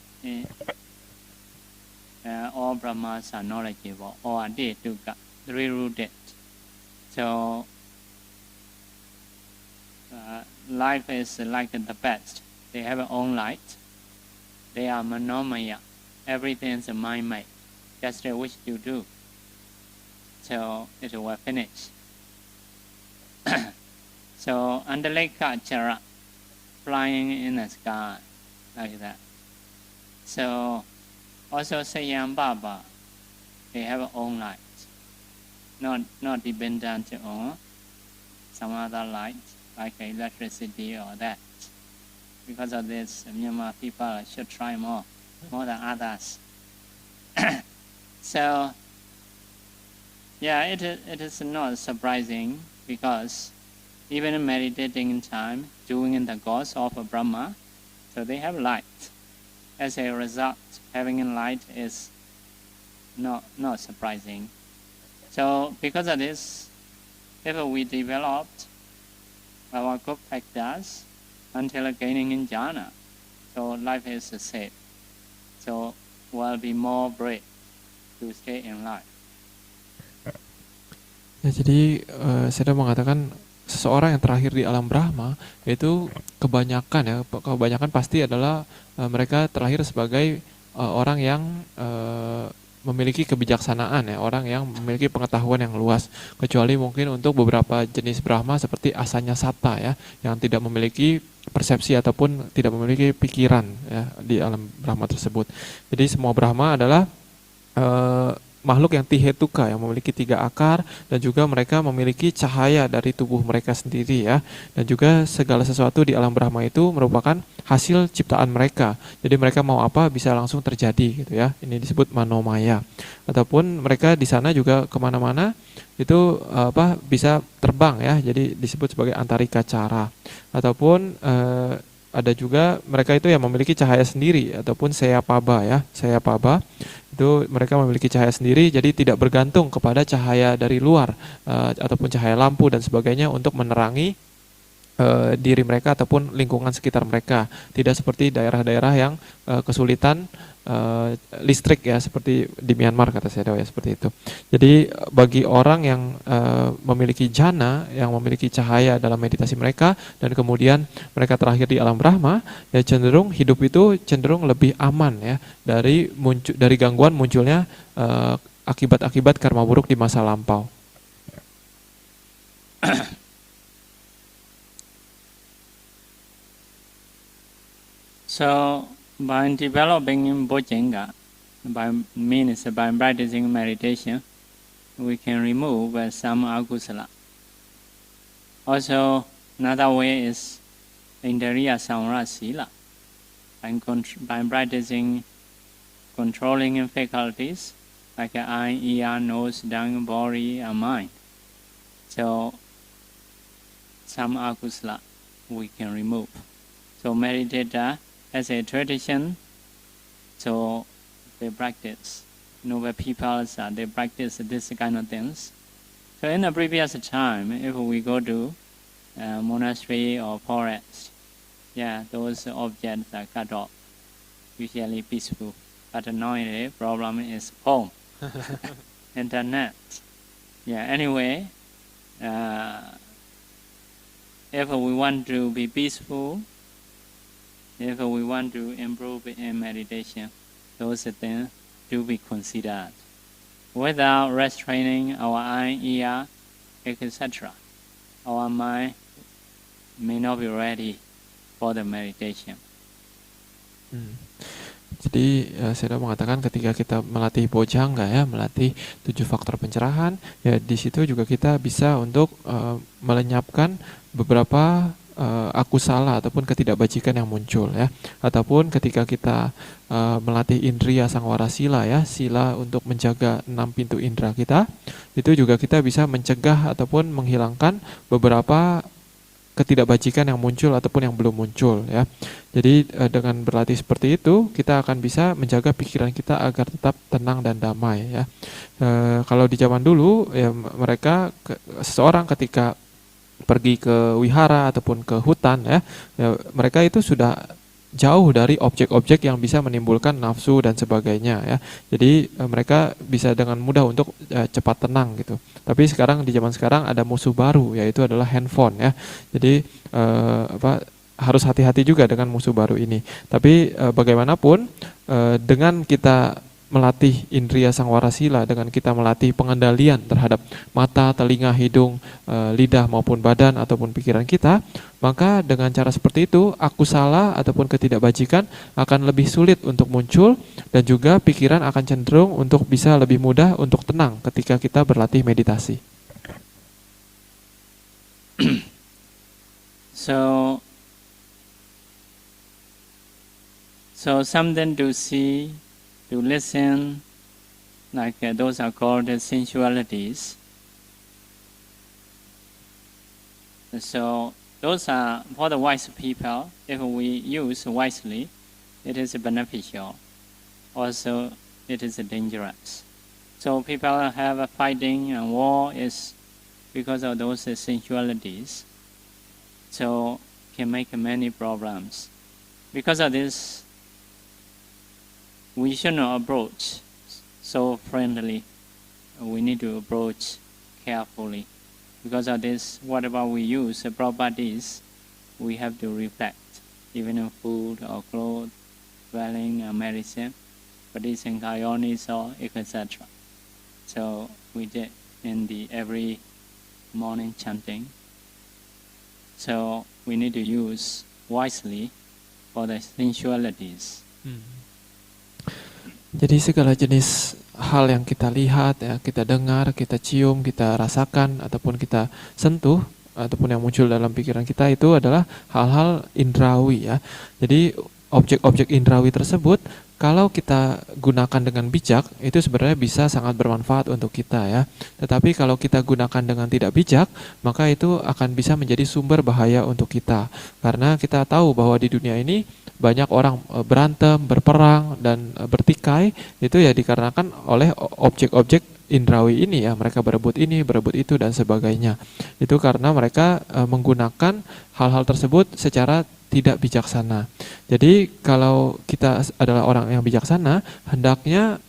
all Brahmas are knowledgeable, or Adituka, three-rooted. So life is like the best. They have their own light. They are manomaya. Everything is mind-made. Just wish to do. So it will finish. So Andaleka Chara, flying in the sky, like that. So also Sayam Baba, they have their own light. Not dependent on some other light, like electricity or that. Because of this, Myanmar people should try more than others. So, yeah, it is not surprising, because even meditating in time, doing the goals of Brahma, so they have light. As a result, having light is not surprising. So, because of this, if we developed our good practice until gaining in jhana, so life is safe. So we'll be more brave to stay in life. Ya, jadi saya mengatakan seseorang yang terlahir di alam Brahma itu kebanyakan pasti adalah mereka terlahir sebagai orang yang memiliki kebijaksanaan ya, orang yang memiliki pengetahuan yang luas, kecuali mungkin untuk beberapa jenis Brahma seperti Asanya Satta ya, yang tidak memiliki persepsi ataupun tidak memiliki pikiran ya di alam Brahma tersebut. Jadi semua Brahma adalah makhluk yang tihetuka, yang memiliki 3 akar, dan juga mereka memiliki cahaya dari tubuh mereka sendiri ya, dan juga segala sesuatu di alam Brahma itu merupakan hasil ciptaan mereka. Jadi mereka mau apa bisa langsung terjadi gitu ya. Ini disebut manomaya. Ataupun mereka di sana juga kemana-mana itu bisa terbang ya. Jadi disebut sebagai antarika cara. Ataupun ada juga mereka itu yang memiliki cahaya sendiri ataupun sayapaba ya. Sayapaba itu mereka memiliki cahaya sendiri, jadi tidak bergantung kepada cahaya dari luar ataupun cahaya lampu dan sebagainya untuk menerangi diri mereka ataupun lingkungan sekitar mereka. Tidak seperti daerah-daerah yang kesulitan listrik ya, seperti di Myanmar kata saya ya, seperti itu. Jadi bagi orang yang memiliki jhana, yang memiliki cahaya dalam meditasi mereka, dan kemudian mereka terlahir di alam Brahma, ya cenderung hidup itu cenderung lebih aman ya dari gangguan munculnya akibat-akibat karma buruk di masa lampau. So by developing Bojjhanga, by practicing meditation, we can remove some akusala. Also, another way is Indriya Samvara Sila. By practicing controlling faculties like eye, ear, nose, tongue, body, and mind. So, some akusala we can remove. So meditator as a tradition, so they practice. Noble people, they practice this kind of things. So in the previous time, if we go to monastery or forest, those objects are cut off, usually peaceful. But nowadays, problem is phone, internet. Anyway, if we want to be peaceful, if we want to improve in meditation, those things to be considered. Without restraining our eye, ear, etc., our mind may not be ready for the meditation. Jadi saya mengatakan ketika kita melatih bojjhanga ya, melatih 7 faktor pencerahan, ya di situ juga kita bisa untuk melenyapkan beberapa akusala ataupun ketidakbajikan yang muncul ya, ataupun ketika kita melatih indriya sangwara sila ya, sila untuk menjaga 6 pintu indera kita, itu juga kita bisa mencegah ataupun menghilangkan beberapa ketidakbajikan yang muncul ataupun yang belum muncul ya. Jadi dengan berlatih seperti itu kita akan bisa menjaga pikiran kita agar tetap tenang dan damai ya. Kalau di zaman dulu ya, seseorang ketika pergi ke wihara ataupun ke hutan ya, mereka itu sudah jauh dari objek-objek yang bisa menimbulkan nafsu dan sebagainya ya. Jadi mereka bisa dengan mudah untuk cepat tenang gitu. Tapi sekarang di zaman sekarang ada musuh baru, yaitu adalah handphone ya. Jadi harus hati-hati juga dengan musuh baru ini. Tapi bagaimanapun dengan kita melatih indriya sangwara sila, dengan kita melatih pengendalian terhadap mata, telinga, hidung, lidah maupun badan ataupun pikiran kita, maka dengan cara seperti itu akusala ataupun ketidakbajikan akan lebih sulit untuk muncul, dan juga pikiran akan cenderung untuk bisa lebih mudah untuk tenang ketika kita berlatih meditasi. So something to see, to listen, like those are called sensualities. So those are for the wise people. If we use wisely, it is beneficial. Also, it is dangerous. So people have a fighting and war is because of those sensualities. So can make many problems. Because of this, we should not approach so friendly. We need to approach carefully. Because of this, whatever we use, the properties, we have to reflect. Even in food or clothes, dwelling or medicine, padisankayoni, or etc. So we did in the every morning chanting. So we need to use wisely for the sensualities. Jadi segala jenis hal yang kita lihat, ya, kita dengar, kita cium, kita rasakan, ataupun kita sentuh, ataupun yang muncul dalam pikiran kita itu adalah hal-hal indrawi ya. Jadi objek-objek indrawi tersebut kalau kita gunakan dengan bijak itu sebenarnya bisa sangat bermanfaat untuk kita ya. Tetapi kalau kita gunakan dengan tidak bijak, maka itu akan bisa menjadi sumber bahaya untuk kita. Karena kita tahu bahwa di dunia ini banyak orang berantem, berperang, dan bertikai, itu ya dikarenakan oleh objek-objek indrawi ini ya. Mereka berebut ini, berebut itu, dan sebagainya. Itu karena mereka menggunakan hal-hal tersebut secara tidak bijaksana. Jadi kalau kita adalah orang yang bijaksana, hendaknya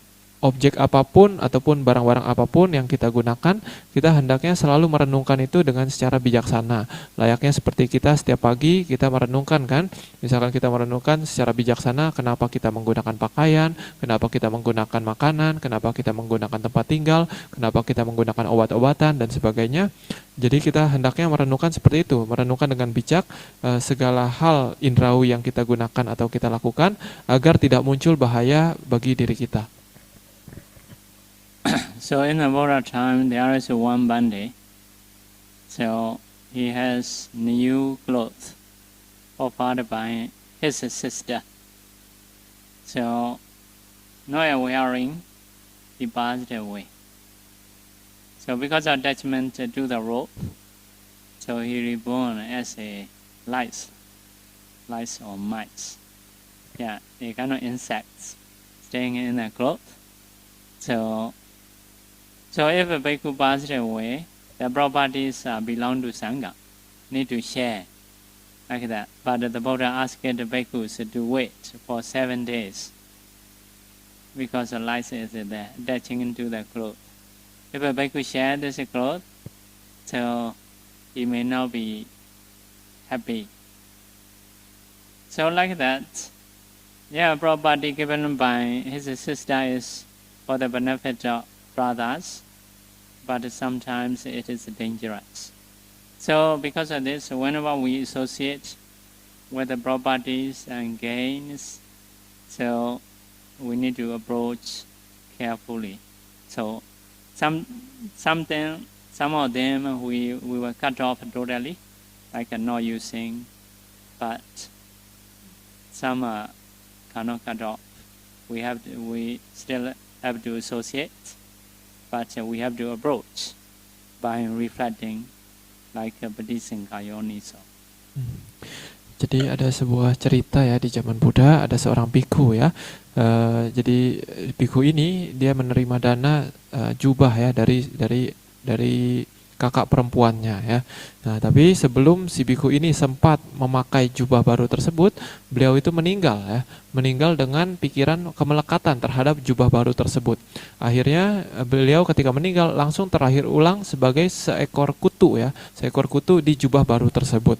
objek apapun ataupun barang-barang apapun yang kita gunakan, kita hendaknya selalu merenungkan itu dengan secara bijaksana. Layaknya seperti kita setiap pagi kita merenungkan kan, misalkan kita merenungkan secara bijaksana kenapa kita menggunakan pakaian, kenapa kita menggunakan makanan, kenapa kita menggunakan tempat tinggal, kenapa kita menggunakan obat-obatan dan sebagainya. Jadi kita hendaknya merenungkan seperti itu, merenungkan dengan bijak segala hal indrawi yang kita gunakan atau kita lakukan agar tidak muncul bahaya bagi diri kita. So in the Buddha time, there is one Bhante. So he has new clothes offered by his sister. So not wearing, he passed away. So because of attachment to the rope, so he reborn as a lice flies or mice. Yeah, they kind of insects staying in the cloth. So if a bhikkhu passes away, the properties belong to Sangha, need to share, like that. But the Buddha asked the bhikkhus to wait for 7 days, because the lice is there, attaching into the cloth. If a bhikkhu shares this cloth, so he may not be happy. So like that, yeah, property given by his sister is for the benefit of brothers, but sometimes it is dangerous. So because of this, whenever we associate with the properties and gains, so we need to approach carefully. So some of them we will cut off totally, like not using, but some cannot cut off. We still have to associate, but we have to approach by reflecting like a Bodhisankayoniso. Jadi ada sebuah cerita ya di zaman Buddha, ada seorang bhikkhu ya. Jadi bhikkhu ini dia menerima dana jubah ya dari kakak perempuannya ya. Nah, tapi sebelum si bhikkhu ini sempat memakai jubah baru tersebut, beliau itu meninggal ya. Meninggal dengan pikiran kemelekatan terhadap jubah baru tersebut. Akhirnya beliau ketika meninggal langsung terlahir ulang sebagai seekor kutu ya, seekor kutu di jubah baru tersebut.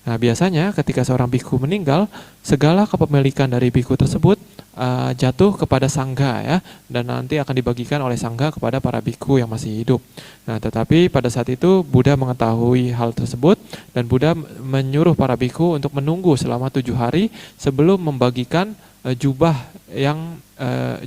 Nah, biasanya ketika seorang bhikkhu meninggal, segala kepemilikan dari bhikkhu tersebut jatuh kepada sangga ya, dan nanti akan dibagikan oleh sangga kepada para bhikkhu yang masih hidup. Nah, tetapi pada saat itu Buddha mengetahui hal tersebut dan Buddha menyuruh para bhikkhu untuk menunggu selama 7 hari sebelum membagikan jubah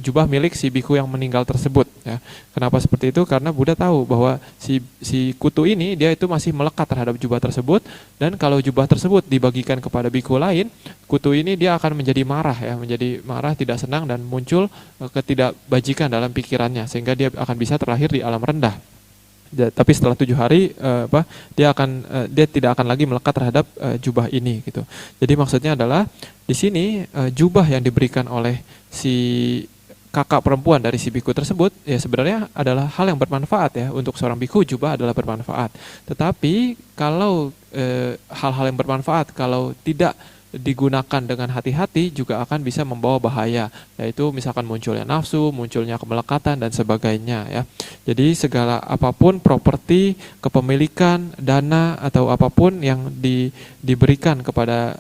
jubah milik si bhikkhu yang meninggal tersebut ya. Kenapa seperti itu? Karena Buddha tahu bahwa si kutu ini dia itu masih melekat terhadap jubah tersebut, dan kalau jubah tersebut dibagikan kepada bhikkhu lain, kutu ini dia akan menjadi marah ya, menjadi marah, tidak senang, dan muncul ketidakbajikan dalam pikirannya sehingga dia akan bisa terlahir di alam rendah. Tapi setelah 7 hari dia tidak akan lagi melekat terhadap jubah ini gitu. Jadi maksudnya adalah di sini jubah yang diberikan oleh si kakak perempuan dari si bhikkhu tersebut ya sebenarnya adalah hal yang bermanfaat ya, untuk seorang bhikkhu jubah adalah bermanfaat. Tetapi kalau hal-hal yang bermanfaat kalau tidak digunakan dengan hati-hati juga akan bisa membawa bahaya, yaitu misalkan munculnya nafsu, munculnya kemelekatan dan sebagainya ya. Jadi segala apapun properti, kepemilikan, dana atau apapun yang diberikan kepada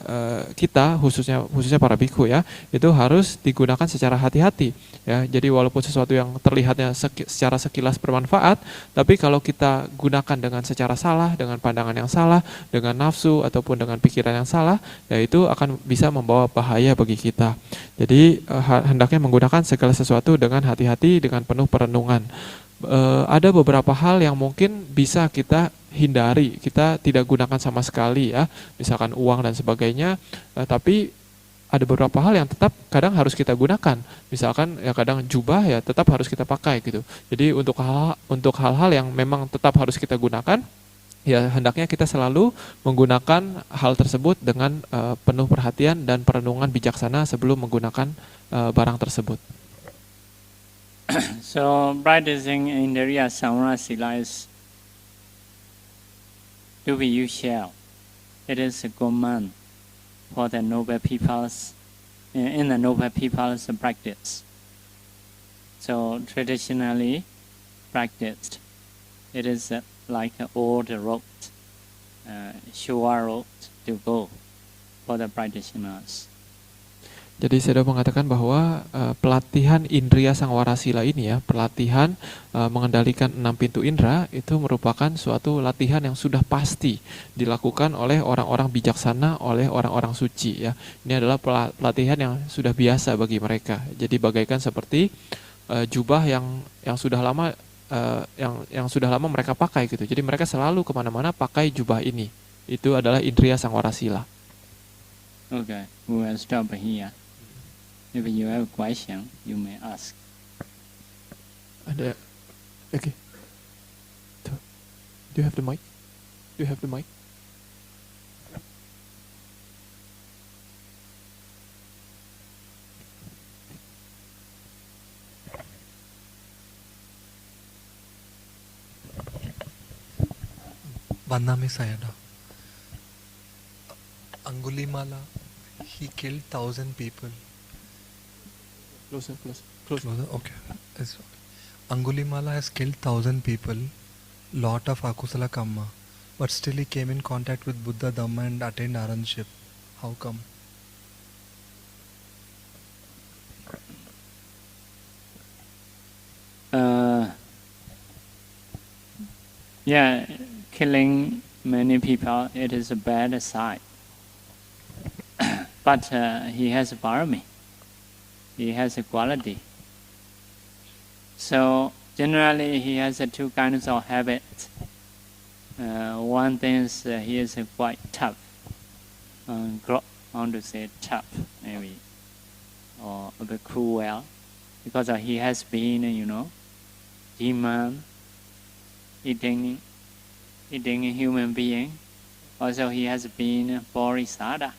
kita, khususnya para bhikkhu ya, itu harus digunakan secara hati-hati ya. Jadi walaupun sesuatu yang terlihatnya secara sekilas bermanfaat, tapi kalau kita gunakan dengan secara salah, dengan pandangan yang salah, dengan nafsu ataupun dengan pikiran yang salah, ya itu akan bisa membawa bahaya bagi kita. Jadi hendaknya menggunakan segala sesuatu dengan hati-hati, dengan penuh perenungan. Ada beberapa hal yang mungkin bisa kita hindari, kita tidak gunakan sama sekali ya, misalkan uang dan sebagainya, tapi ada beberapa hal yang tetap kadang harus kita gunakan. Misalkan ya kadang jubah ya tetap harus kita pakai gitu. Jadi untuk hal-hal yang memang tetap harus kita gunakan, ya hendaknya kita selalu menggunakan hal tersebut dengan penuh perhatian dan perenungan bijaksana sebelum menggunakan barang tersebut. So practicing Indriya Samvara Sila is to be usual. It is a command for the noble people's in the noble people's practice. So traditionally practiced, it is like an old road, sure road to go for the practitioners. Jadi saya sudah mengatakan bahwa pelatihan Indriya Sangwara Sila ini ya, pelatihan mengendalikan 6 pintu indera itu merupakan suatu latihan yang sudah pasti dilakukan oleh orang-orang bijaksana, oleh orang-orang suci ya. Ini adalah pelatihan yang sudah biasa bagi mereka. Jadi bagaikan seperti jubah yang sudah lama yang sudah lama mereka pakai gitu. Jadi mereka selalu kemana-mana pakai jubah ini. Itu adalah Indriya Sangwara Sila. Okay, we will stop here. If you have a question, you may ask. Ada, okay. Do you have the mic? One name is Sayadaw. Angulimala, he killed 1,000 people. Closer. Closer? Okay. Angulimala has killed 1,000 people, lot of akusala kamma, but still he came in contact with Buddha Dhamma and attained arahantship. How come? Yeah, killing many people, it is a bad side. But he has a parami. He has a quality. So generally he has two kinds of habits. One thing is he is quite tough. I want to say tough, maybe, or a bit cruel, because he has been, demon, eating a human being. Also, he has been Bodhisattva,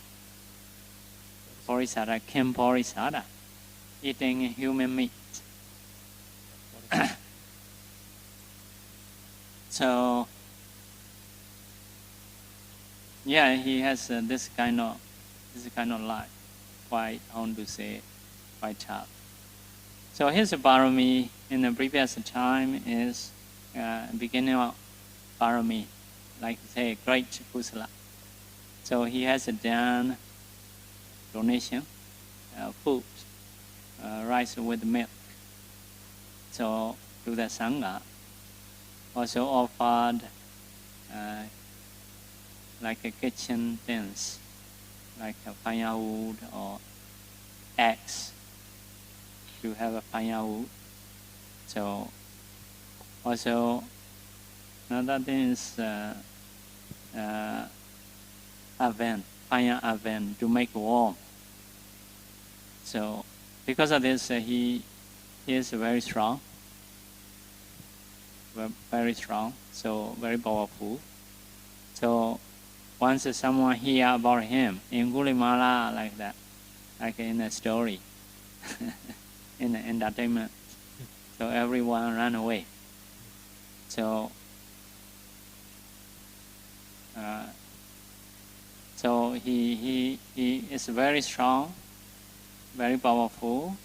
King Bodhisattva, eating human meat. So, yeah, he has this kind of life. Quite, I want to say, quite tough. So his parami in the previous time is beginning of parami, like say great kusala. So he has done donation, food, rice with milk. So to the sangha, also offered like a kitchen things, like a firewood or eggs. To have a firewood. So also another thing is fire oven to make warm. So because of this, he is very strong, so very powerful. So once someone hear about him, Angulimala like that, like in a story, in the entertainment, so everyone ran away. So he is very strong, very powerful.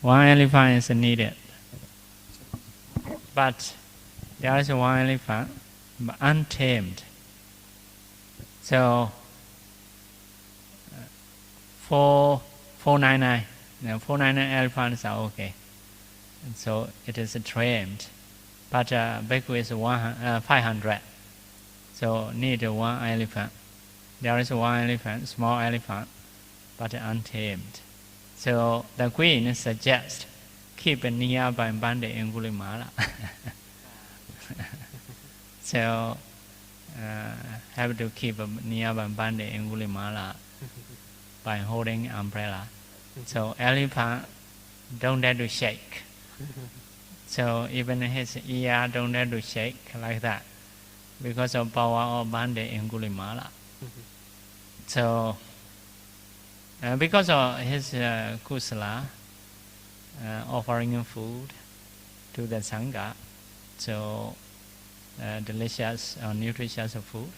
One elephant is needed, but there is one elephant, but untamed. So 499, 499 elephants are okay. And so it is trained, but Bhikkhu is 500. So need one elephant. There is one elephant, small elephant, but untamed. So the queen suggests keep nearby Bande Angulimala. So have to keep nearby Bande Angulimala by holding umbrella. So elephant don't dare to shake. So even his ear don't dare to shake like that because of power of Bande Angulimala. So because of his kusala, offering food to the sangha, so delicious or nutritious food,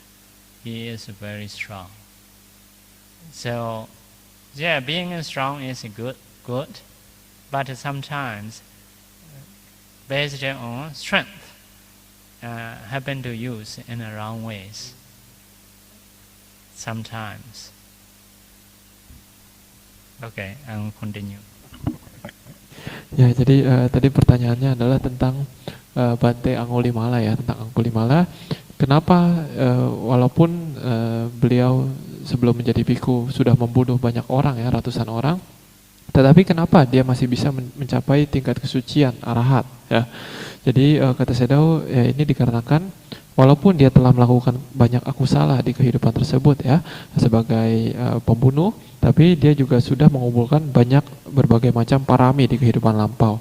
he is very strong. So yeah, being strong is good, but sometimes based on strength, happen to use in the wrong ways. Sometimes. Okay, I'll continue. Ya, jadi tadi pertanyaannya adalah tentang Bante Angulimala ya, tentang Angulimala. Kenapa walaupun beliau sebelum menjadi biku sudah membunuh banyak orang ya, ratusan orang. Tetapi kenapa dia masih bisa mencapai tingkat kesucian arahat ya? Jadi kata Sayadaw, ya ini dikarenakan walaupun dia telah melakukan banyak akusala di kehidupan tersebut ya sebagai pembunuh, tapi dia juga sudah mengumpulkan banyak berbagai macam parami di kehidupan lampau.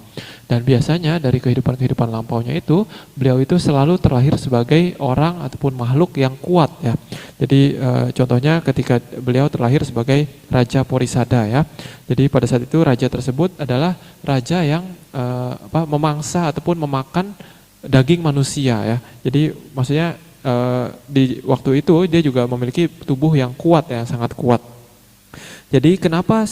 Dan biasanya dari kehidupan lampaunya itu, beliau itu selalu terlahir sebagai orang ataupun makhluk yang kuat ya. Jadi contohnya ketika beliau terlahir sebagai Raja Porisada ya. Jadi pada saat itu raja tersebut adalah raja yang memangsa ataupun memakan daging manusia ya. Jadi maksudnya di waktu itu dia juga memiliki tubuh yang kuat ya, sangat kuat. Jadi kenapa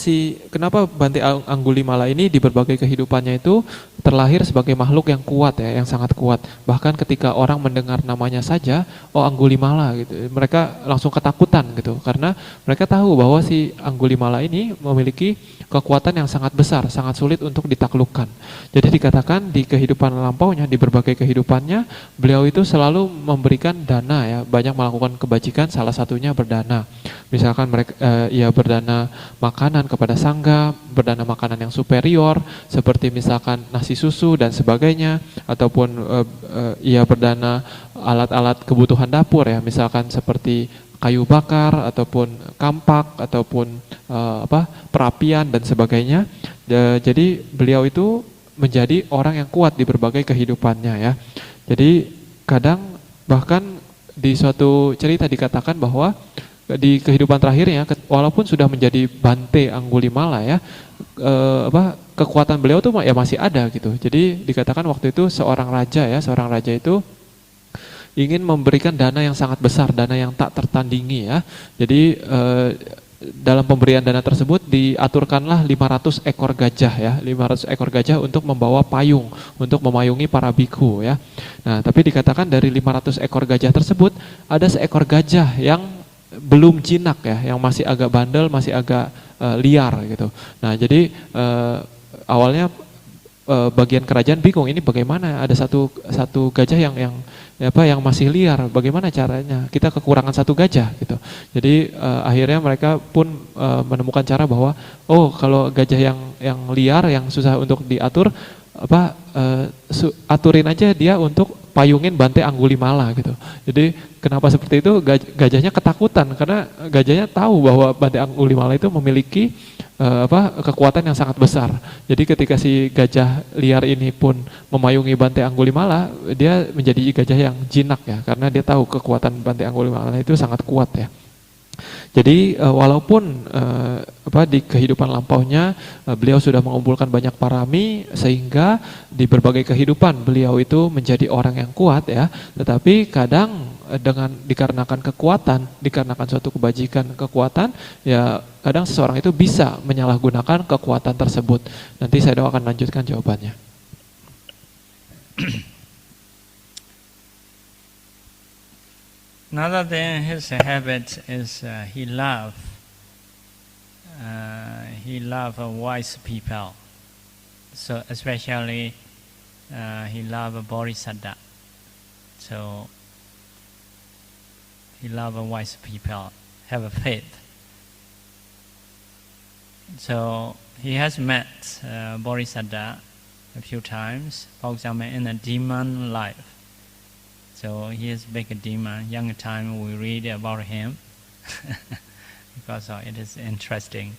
Bante Anggulimala ini di berbagai kehidupannya itu terlahir sebagai makhluk yang kuat ya, yang sangat kuat. Bahkan ketika orang mendengar namanya saja, oh Anggulimala gitu, mereka langsung ketakutan gitu, karena mereka tahu bahwa si Anggulimala ini memiliki kekuatan yang sangat besar, sangat sulit untuk ditaklukkan. Jadi dikatakan di kehidupan lampaunya, di berbagai kehidupannya, beliau itu selalu memberikan dana ya, banyak melakukan kebajikan, salah satunya berdana. Misalkan ia berdana makanan kepada sangga, berdana makanan yang superior seperti misalkan nasi susu dan sebagainya, ataupun ia berdana alat-alat kebutuhan dapur ya, misalkan seperti kayu bakar ataupun kampak ataupun perapian dan sebagainya. Jadi beliau itu menjadi orang yang kuat di berbagai kehidupannya ya. Jadi kadang bahkan di suatu cerita dikatakan bahwa di kehidupan terakhirnya, walaupun sudah menjadi Bante Anggulimala ya, kekuatan beliau tuh ya masih ada gitu. Jadi dikatakan waktu itu seorang raja itu ingin memberikan dana yang sangat besar, dana yang tak tertandingi ya. Jadi dalam pemberian dana tersebut diaturkanlah 500 ekor gajah ya, 500 ekor gajah untuk membawa payung, untuk memayungi para biku ya. Nah, tapi dikatakan dari 500 ekor gajah tersebut ada seekor gajah yang belum jinak ya, yang masih agak bandel, masih agak liar gitu. Nah, jadi awalnya bagian kerajaan bingung, ini bagaimana ada satu gajah yang masih liar, bagaimana caranya, kita kekurangan satu gajah gitu. Jadi akhirnya mereka pun menemukan cara bahwa kalau gajah yang liar, yang susah untuk diatur, aturin aja dia untuk payungin Bante Anggulimala gitu. Jadi kenapa seperti itu? Gajahnya ketakutan karena gajahnya tahu bahwa Bante Anggulimala itu memiliki kekuatan yang sangat besar. Jadi ketika si gajah liar ini pun memayungi Bante Anggulimala, dia menjadi gajah yang jinak ya, karena dia tahu kekuatan Bante Anggulimala itu sangat kuat ya. Jadi walaupun di kehidupan lampaunya beliau sudah mengumpulkan banyak parami sehingga di berbagai kehidupan beliau itu menjadi orang yang kuat ya, tetapi kadang dikarenakan kekuatan, dikarenakan suatu kebajikan kekuatan ya, kadang seseorang itu bisa menyalahgunakan kekuatan tersebut. Nanti saya akan lanjutkan jawabannya. Another thing, his habit is he love wise people. So especially he love Bodhisattva. So he love wise people, have a faith. So he has met Bodhisattva a few times, for example in a demon life. So he is big demon. Young time we read about him because it is interesting.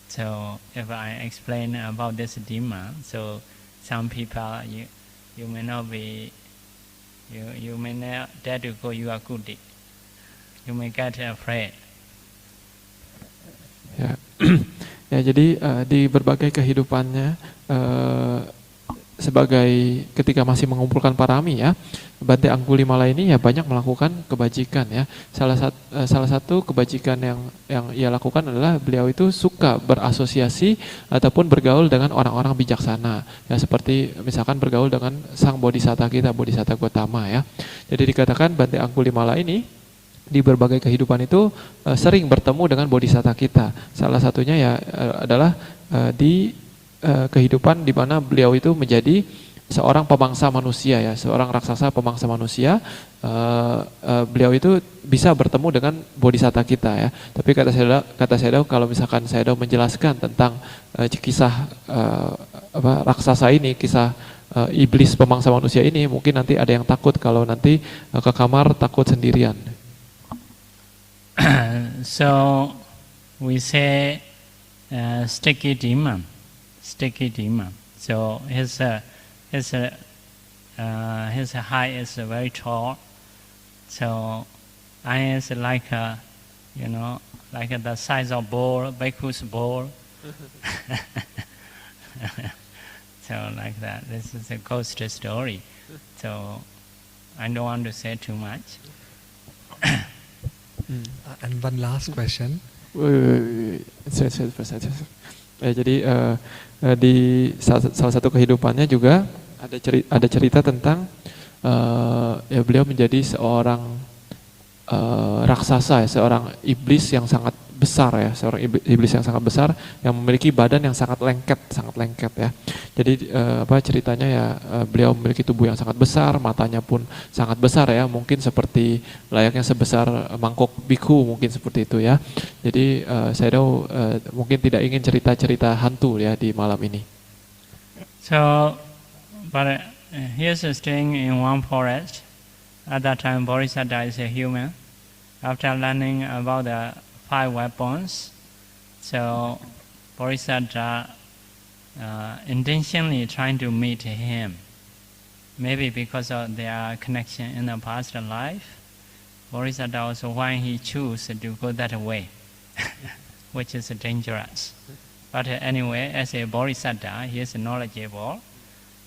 So if I explain about this demon, so some people you may not be, you may not dare to go Yuakudi. You may get afraid. Ya, ya jadi di berbagai kehidupannya sebagai ketika masih mengumpulkan parami ya, Bante Anggulimala ini ya banyak melakukan kebajikan ya. Salah satu kebajikan yang ia lakukan adalah beliau itu suka berasosiasi ataupun bergaul dengan orang-orang bijaksana ya, seperti misalkan bergaul dengan sang bodhisatta kita, Bodhisatta Gotama ya. Jadi dikatakan Bante Anggulimala ini di berbagai kehidupan itu sering bertemu dengan bodhisatta kita. Salah satunya ya adalah di kehidupan di mana beliau itu menjadi seorang pemangsa manusia ya, seorang raksasa pemangsa manusia, beliau itu bisa bertemu dengan bodhisatta kita ya. Tapi kata Sayadaw kalau misalkan Sayadaw menjelaskan tentang kisah raksasa ini, kisah iblis pemangsa manusia ini, mungkin nanti ada yang takut kalau nanti ke kamar takut sendirian. So we say sticky demon. So his height is very tall. So I is like like the size of ball, bhikkhu's ball. So like that. This is a ghost story. So I don't want to say too much. And one last question. Jadi di salah satu kehidupannya juga ada cerita tentang ya beliau menjadi seorang raksasa ya, seorang iblis yang sangat besar ya, seorang iblis yang sangat besar yang memiliki badan yang sangat lengket ya. Jadi ceritanya ya beliau memiliki tubuh yang sangat besar, matanya pun sangat besar ya, mungkin seperti layaknya sebesar mangkok bhikkhu, mungkin seperti itu ya. Jadi Sayadaw mungkin tidak ingin cerita-cerita hantu ya di malam ini. So, but he is staying in one forest. At that time, Bodhisattva is a human. After learning about the 5 weapons, so Bodhisattva intentionally trying to meet him. Maybe because of their connection in the past life, Bodhisattva also why he choose to go that way, which is dangerous. But anyway, as a Bodhisattva, he is knowledgeable.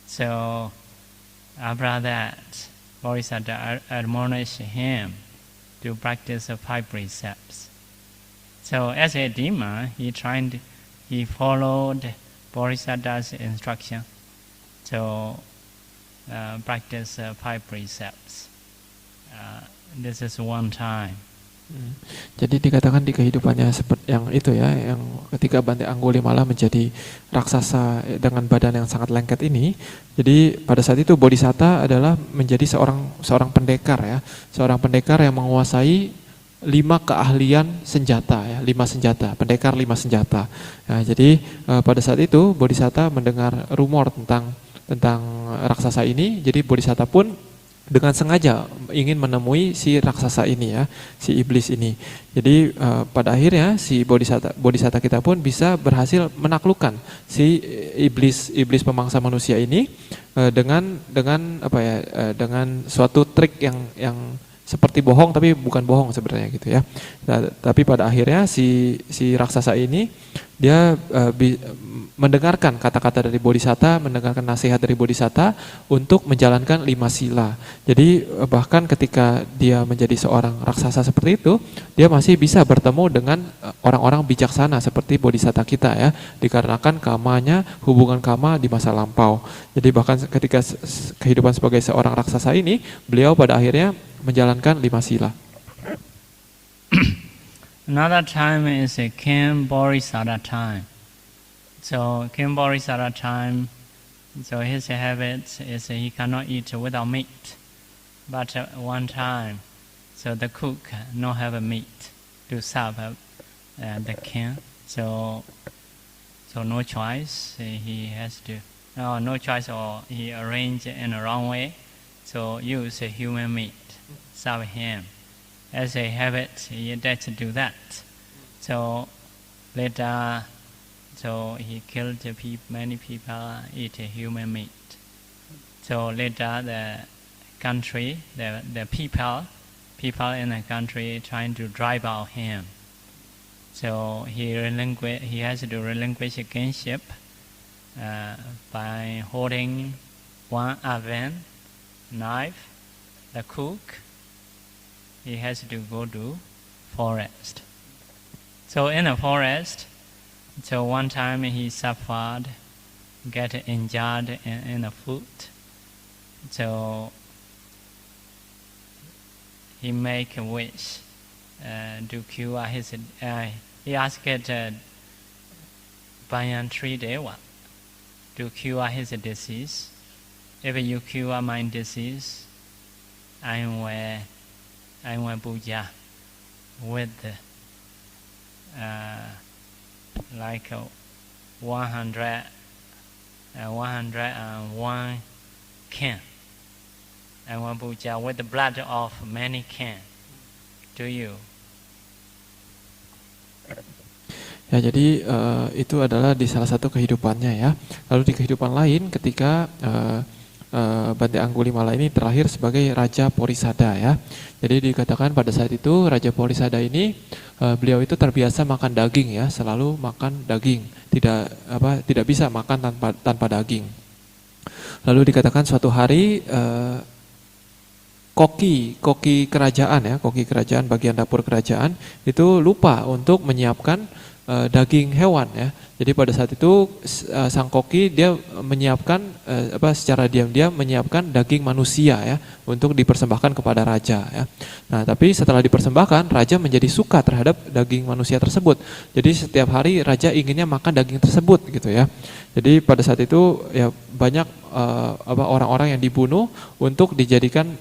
So after that, Bodhisattva admonished him to practice the 5 precepts. So as a demon, he followed Bodhisattva's instruction. So practice 5 precepts. This is one time. Jadi dikatakan di kehidupannya seperti yang itu ya, yang ketika Bante Angulimala menjadi raksasa dengan badan yang sangat lengket ini, jadi pada saat itu Bodhisatta adalah menjadi seorang pendekar ya, seorang pendekar yang menguasai 5 keahlian senjata ya, 5 senjata, pendekar 5 senjata. Nah, jadi pada saat itu Bodhisatta mendengar rumor tentang raksasa ini, jadi Bodhisatta pun dengan sengaja ingin menemui si raksasa ini ya, si iblis ini. Jadi pada akhirnya si bodhisatta kita pun bisa berhasil menaklukkan si iblis pemangsa manusia ini dengan suatu trik yang seperti bohong tapi bukan bohong sebenarnya gitu ya. Nah, tapi pada akhirnya si raksasa ini dia mendengarkan kata-kata dari bodhisatta, mendengarkan nasihat dari bodhisatta untuk menjalankan 5 sila. Jadi bahkan ketika dia menjadi seorang raksasa seperti itu, dia masih bisa bertemu dengan orang-orang bijaksana seperti bodhisatta kita ya, dikarenakan hubungan kama di masa lampau. Jadi bahkan ketika kehidupan sebagai seorang raksasa ini, beliau pada akhirnya menjalankan 5 sila. Another time is a King Bodhisattva time. So King Bodhisattva time, so his habit is he cannot eat without meat. But one time, so the cook not have a meat to serve the king. So no choice. He has to no choice, or he arrange in the wrong way. So use a human meat, serve him. As a habit, he does do that. So later, so he killed many people, eat human meat. So later, the country, the people in the country trying to drive out him. So he has to relinquish kingship by holding one oven, knife, the cook. He has to go to forest. So in the forest, so one time he suffered, get injured in the foot. So he make a wish to cure his. He asked Banyan Tree Deva to cure his disease. if you cure my disease, I will puja with like 101 can. I will puja with the blood of many can to you. Ya, jadi itu adalah di salah satu kehidupannya ya. Lalu di kehidupan lain ketika Bante Anggulimala ini terlahir sebagai Raja Porisada ya. Jadi dikatakan pada saat itu Raja Porisada ini beliau itu terbiasa makan daging ya, selalu makan daging, tidak bisa makan tanpa daging. Lalu dikatakan suatu hari koki kerajaan ya, koki kerajaan bagian dapur kerajaan itu lupa untuk menyiapkan daging hewan ya. Jadi pada saat itu sang koki dia menyiapkan secara diam-diam menyiapkan daging manusia ya untuk dipersembahkan kepada raja ya. Nah, tapi setelah dipersembahkan raja menjadi suka terhadap daging manusia tersebut. Jadi setiap hari raja inginnya makan daging tersebut gitu ya. Jadi pada saat itu ya banyak orang-orang yang dibunuh untuk dijadikan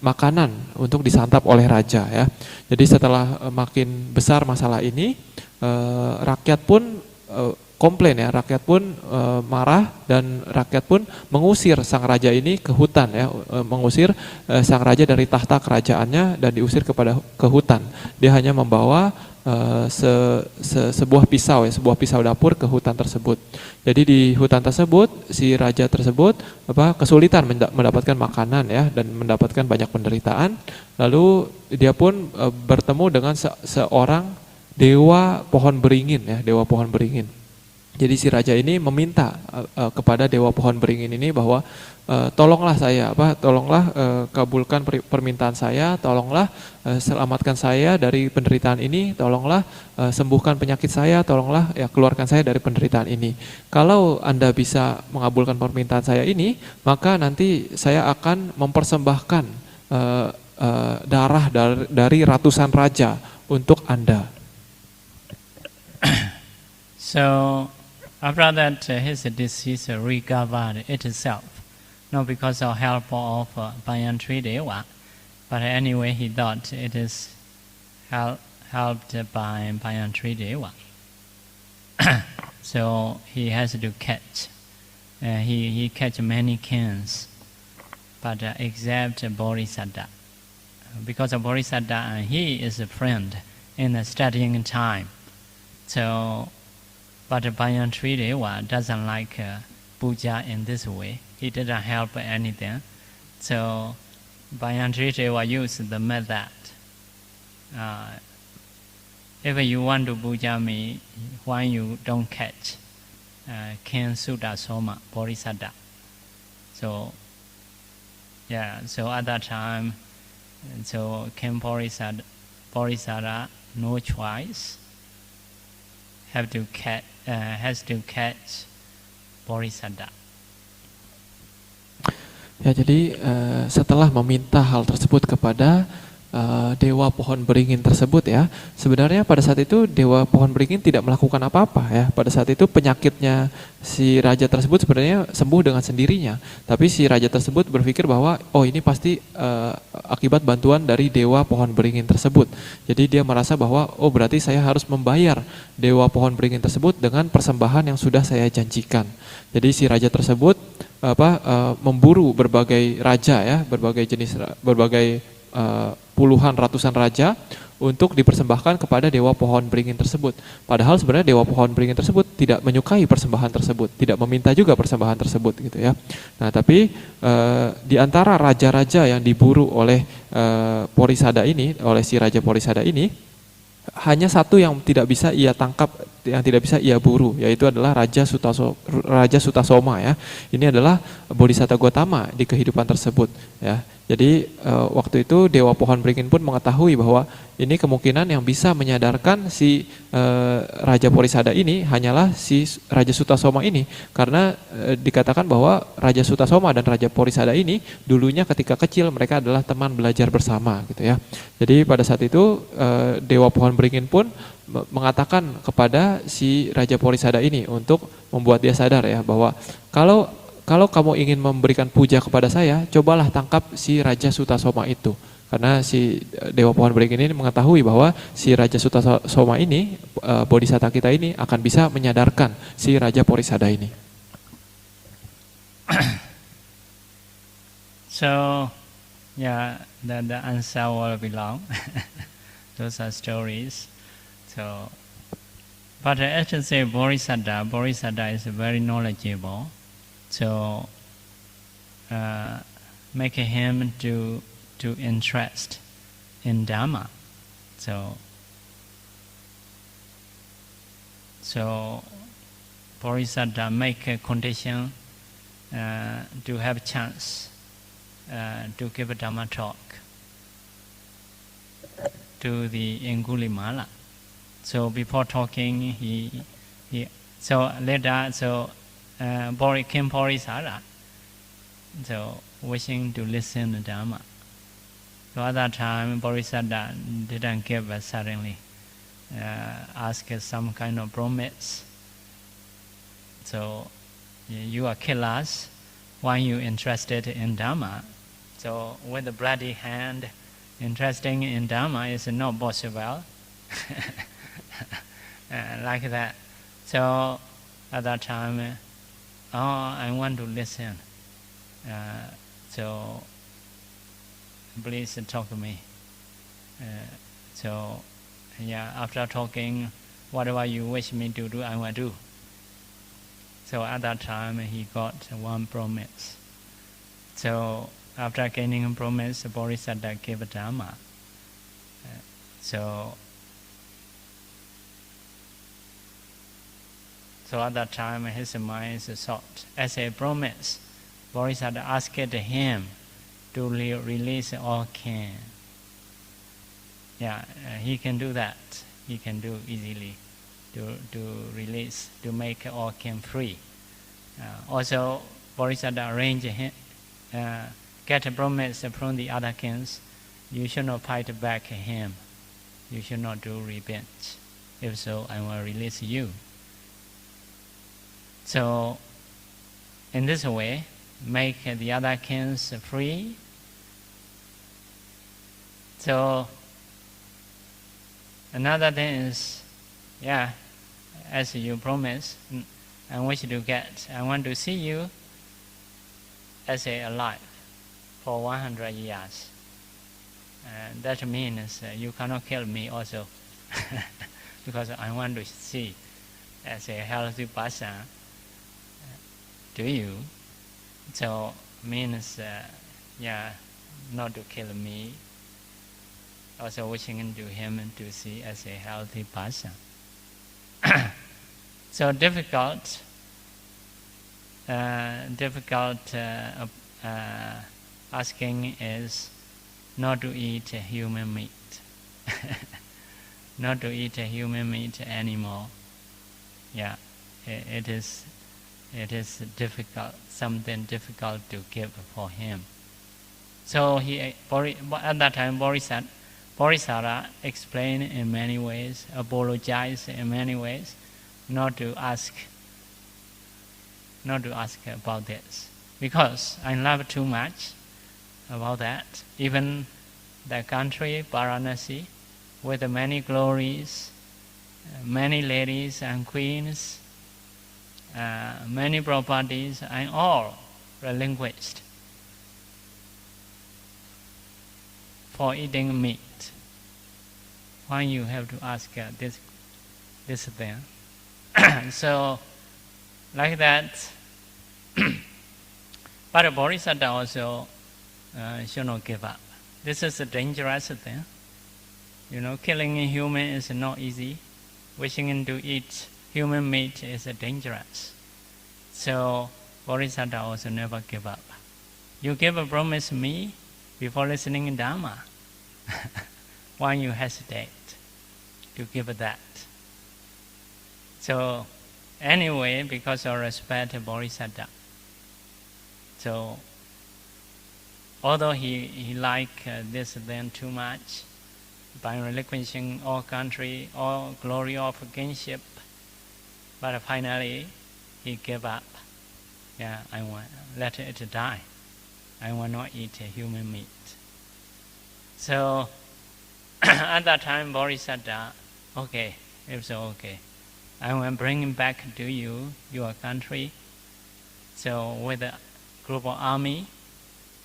makanan untuk disantap oleh raja ya. Jadi setelah makin besar masalah ini rakyat pun komplain ya, rakyat pun marah dan rakyat pun mengusir sang raja ini ke hutan ya, mengusir sang raja dari tahta kerajaannya dan diusir ke hutan. Dia hanya membawa sebuah pisau ya, sebuah pisau dapur ke hutan tersebut. Jadi di hutan tersebut si raja tersebut kesulitan mendapatkan makanan ya dan mendapatkan banyak penderitaan. Lalu dia pun bertemu dengan seorang dewa pohon beringin ya, dewa pohon beringin. Jadi si raja ini meminta kepada dewa pohon beringin ini bahwa tolonglah saya, tolonglah kabulkan permintaan saya, tolonglah selamatkan saya dari penderitaan ini, tolonglah sembuhkan penyakit saya, tolonglah ya keluarkan saya dari penderitaan ini. Kalau Anda bisa mengabulkan permintaan saya ini, maka nanti saya akan mempersembahkan darah dari ratusan raja untuk Anda. So after that, his disease recovered itself, not because of help of Bayantri Deva, but anyway he thought it is helped by Bayantri Deva. So he has to catch. He catch many cans, but except Bodhisattva, because of Bodhisattva, he is a friend in the studying time. So. But Bayantri Deva doesn't like puja in this way. He didn't help anything. So Bayantri Deva used the method. If you want to puja me, why you don't catch Ken Sutta Soma Bodhisattva? So so at that time, so Ken Bodhisattva no choice. Has to catch Bodhisattva. Ya, jadi setelah meminta hal tersebut kepada dewa pohon beringin tersebut ya, sebenarnya pada saat itu dewa pohon beringin tidak melakukan apa-apa ya. Pada saat itu penyakitnya si raja tersebut sebenarnya sembuh dengan sendirinya, tapi si raja tersebut berpikir bahwa oh ini pasti akibat bantuan dari dewa pohon beringin tersebut. Jadi dia merasa bahwa oh berarti saya harus membayar dewa pohon beringin tersebut dengan persembahan yang sudah saya janjikan. Jadi si raja tersebut memburu berbagai raja ya, berbagai puluhan ratusan raja untuk dipersembahkan kepada dewa pohon beringin tersebut. Padahal sebenarnya dewa pohon beringin tersebut tidak menyukai persembahan tersebut, tidak meminta juga persembahan tersebut gitu ya. Nah, tapi di antara raja-raja yang diburu oleh Porisada ini, oleh si raja Porisada ini, hanya satu yang tidak bisa ia tangkap, yang tidak bisa ia buru, yaitu adalah Raja Sutasoma ya. Ini adalah Bodhisatta Gautama di kehidupan tersebut ya. Jadi waktu itu dewa pohon beringin pun mengetahui bahwa ini kemungkinan yang bisa menyadarkan si Raja Porisada ini hanyalah si Raja Sutasoma ini, karena dikatakan bahwa Raja Sutasoma dan Raja Porisada ini dulunya ketika kecil mereka adalah teman belajar bersama gitu ya. Jadi pada saat itu dewa pohon beringin pun mengatakan kepada si Raja Porisada ini untuk membuat dia sadar ya bahwa kalau kalau kamu ingin memberikan puja kepada saya, cobalah tangkap si Raja Sutasoma itu. Karena si Dewa Pohon Beringin ini mengetahui bahwa si Raja Sutasoma ini, Bodhisatta kita ini akan bisa menyadarkan si Raja Porisada ini. So, yeah, the answer will be long. Those are stories. So, but as to say Bodhisatta is very knowledgeable. So, make him to interest in Dhamma. So Bodhisatta make a condition to have chance to give a Dhamma talk to the Angulimala. So before talking, King Bodhisatta, so wishing to listen to Dhamma. So at that time, Bodhisatta didn't give suddenly, ask some kind of promise. So you are killers, why you interested in Dhamma? So with a bloody hand, interesting in Dhamma is not possible. Like that. So at that time, I want to listen. So please talk to me. So after talking, whatever you wish me to do, I will do. So at that time, he got one promise. So after gaining a promise, Bodhisatta gave a Dhamma. So at that time, his mind is sought. As a promise, Bodhisatta asked him to release all kin. He can do that. He can do easily to release, to make all kin free. Also, Bodhisatta arranged him, get a promise from the other kings. You should not fight back him. You should not do revenge. If so, I will release you. So, in this way, make the other kings free. So, another thing is, as you promised, I want to see you as alive for 100 years. And that means you cannot kill me also, because I want to see as a healthy person to you. So means not to kill me. Also wishing to him to see as a healthy person. So difficult asking is not to eat human meat. Not to eat human meat anymore. It is difficult, something difficult to give for him. So at that time, Bodhisattva explained in many ways, apologized in many ways, not to ask about this, because I love too much about that. Even the country Varanasi, with many glories, many ladies and queens, many properties, and all relinquished for eating meat. Why you have to ask this thing? So, like that. But Bodhisattva also should not give up. This is a dangerous thing. Killing a human is not easy. Wishing to eat human meat is dangerous. So Bodhisattva also never give up. You give a promise me before listening to Dhamma. Why you hesitate to give that? So anyway, because of respect to Bodhisattva. So although he liked this then too much, by relinquishing all country, all glory of kingship, but finally he gave up. Yeah, I want let it die. I will not eat human meat. So at that time, Bodhisattva, okay, it's okay. I will bring him back to you, your country. So with a group of army,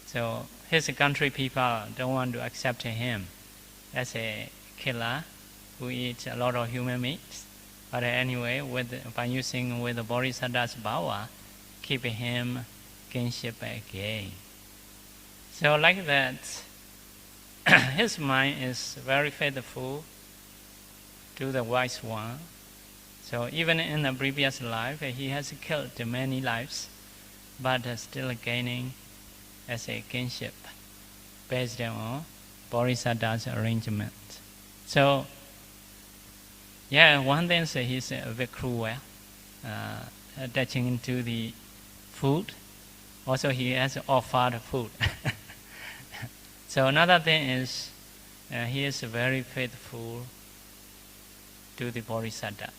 so his country people don't want to accept him as a killer who eats a lot of human meat. But anyway, by using with the Bodhisattva's power, keep him kinship again. So like that, his mind is very faithful to the wise one. So even in the previous life, he has killed many lives, but still gaining as a kinship based on Bodhisattva's arrangement. So, yeah, one thing is he's a bit cruel, attaching to the food. Also, he has offered food. So another thing is he is very faithful to the Bodhisattva,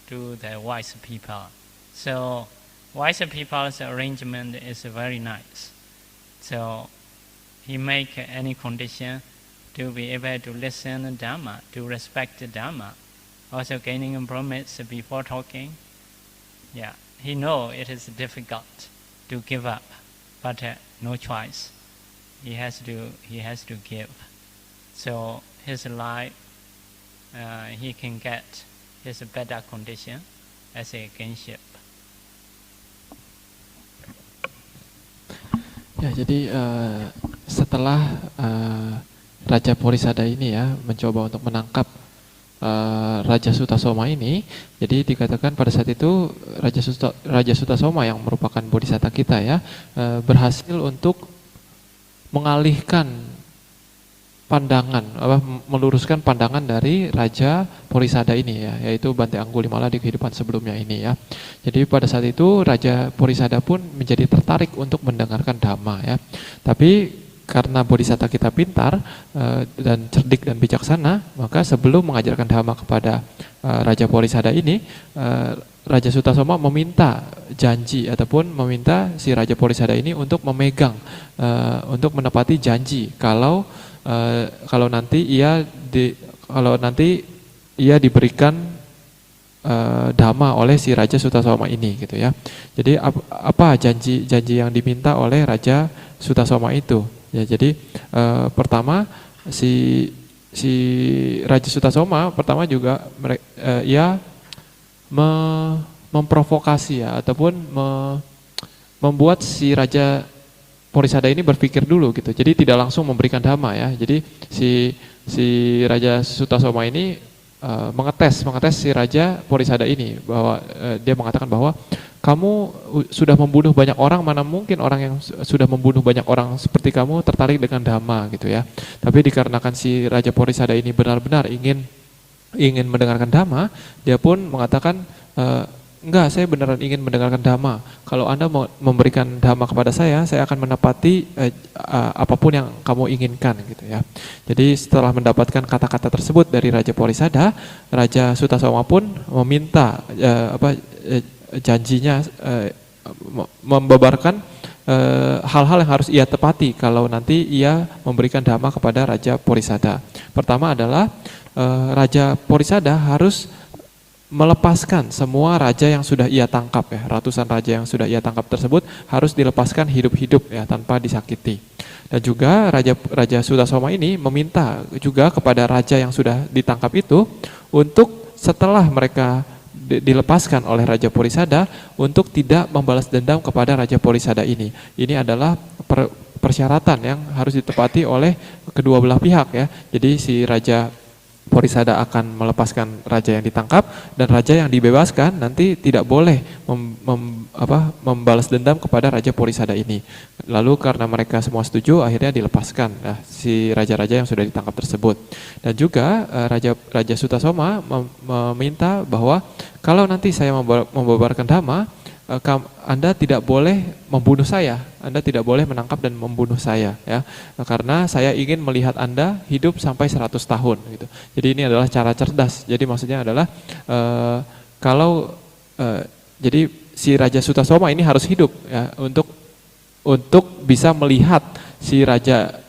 to the wise people. So wise people's arrangement is very nice. So he make any condition to be able to listen to Dhamma, to respect the Dhamma. Also gaining a promise before talking. Yeah, he know it is difficult to give up, but no choice. He has to give. So his life, he can get his better condition as a kinship. Ya, jadi setelah Raja Porisada ini ya mencoba untuk menangkap Raja Sutasoma ini, jadi dikatakan pada saat itu Raja Sutasoma yang merupakan bodhisatta kita ya berhasil untuk mengalihkan pandangan, meluruskan pandangan dari Raja Porisada ini ya, yaitu Bante Anggulimala di kehidupan sebelumnya ini ya. Jadi pada saat itu Raja Porisada pun menjadi tertarik untuk mendengarkan Dhamma ya. Tapi karena bodhisatta kita pintar dan cerdik dan bijaksana, maka sebelum mengajarkan Dhamma kepada Raja Porisada ini, Raja Sutasoma meminta janji ataupun meminta si Raja Porisada ini untuk memegang, untuk menepati janji kalau nanti ia diberikan Dhamma oleh si Raja Sutasoma ini gitu ya. Jadi apa janji yang diminta oleh Raja Sutasoma itu? Ya, jadi pertama si Raja Sutasoma pertama juga ia memprovokasi ya ataupun membuat si Raja Porisada ini berpikir dulu gitu. Jadi tidak langsung memberikan Dhamma ya. Jadi si Raja Sutasoma ini mengetes si Raja Porisada ini bahwa dia mengatakan bahwa kamu sudah membunuh banyak orang, mana mungkin orang yang sudah membunuh banyak orang seperti kamu tertarik dengan Dhamma gitu ya. Tapi dikarenakan si Raja Porisada ini benar-benar ingin mendengarkan Dhamma, dia pun mengatakan enggak, saya beneran ingin mendengarkan Dhamma. Kalau Anda mau memberikan Dhamma kepada saya akan menepati apapun yang kamu inginkan gitu ya. Jadi setelah mendapatkan kata-kata tersebut dari Raja Porisada, Raja Sutasoma pun meminta janjinya membabarkan hal-hal yang harus ia tepati kalau nanti ia memberikan Dhamma kepada Raja Porisada. Pertama adalah Raja Porisada harus melepaskan semua raja yang sudah ia tangkap ya, ratusan raja yang sudah ia tangkap tersebut harus dilepaskan hidup-hidup ya tanpa disakiti. Dan juga Raja Sutasoma ini meminta juga kepada raja yang sudah ditangkap itu untuk setelah mereka dilepaskan oleh Raja Porisada untuk tidak membalas dendam kepada Raja Porisada ini. Ini adalah persyaratan yang harus ditepati oleh kedua belah pihak ya. Jadi si Raja Porisada akan melepaskan raja yang ditangkap dan raja yang dibebaskan nanti tidak boleh membalas dendam kepada Raja Porisada ini. Lalu karena mereka semua setuju, akhirnya dilepaskan si raja-raja yang sudah ditangkap tersebut. Dan juga Raja Sutasoma meminta bahwa kalau nanti saya membabarkan Dhamma, Anda tidak boleh membunuh saya, Anda tidak boleh menangkap dan membunuh saya ya, karena saya ingin melihat Anda hidup sampai 100 tahun gitu. Jadi ini adalah cara cerdas. Jadi maksudnya adalah jadi si Raja Sutasoma ini harus hidup ya untuk bisa melihat si Raja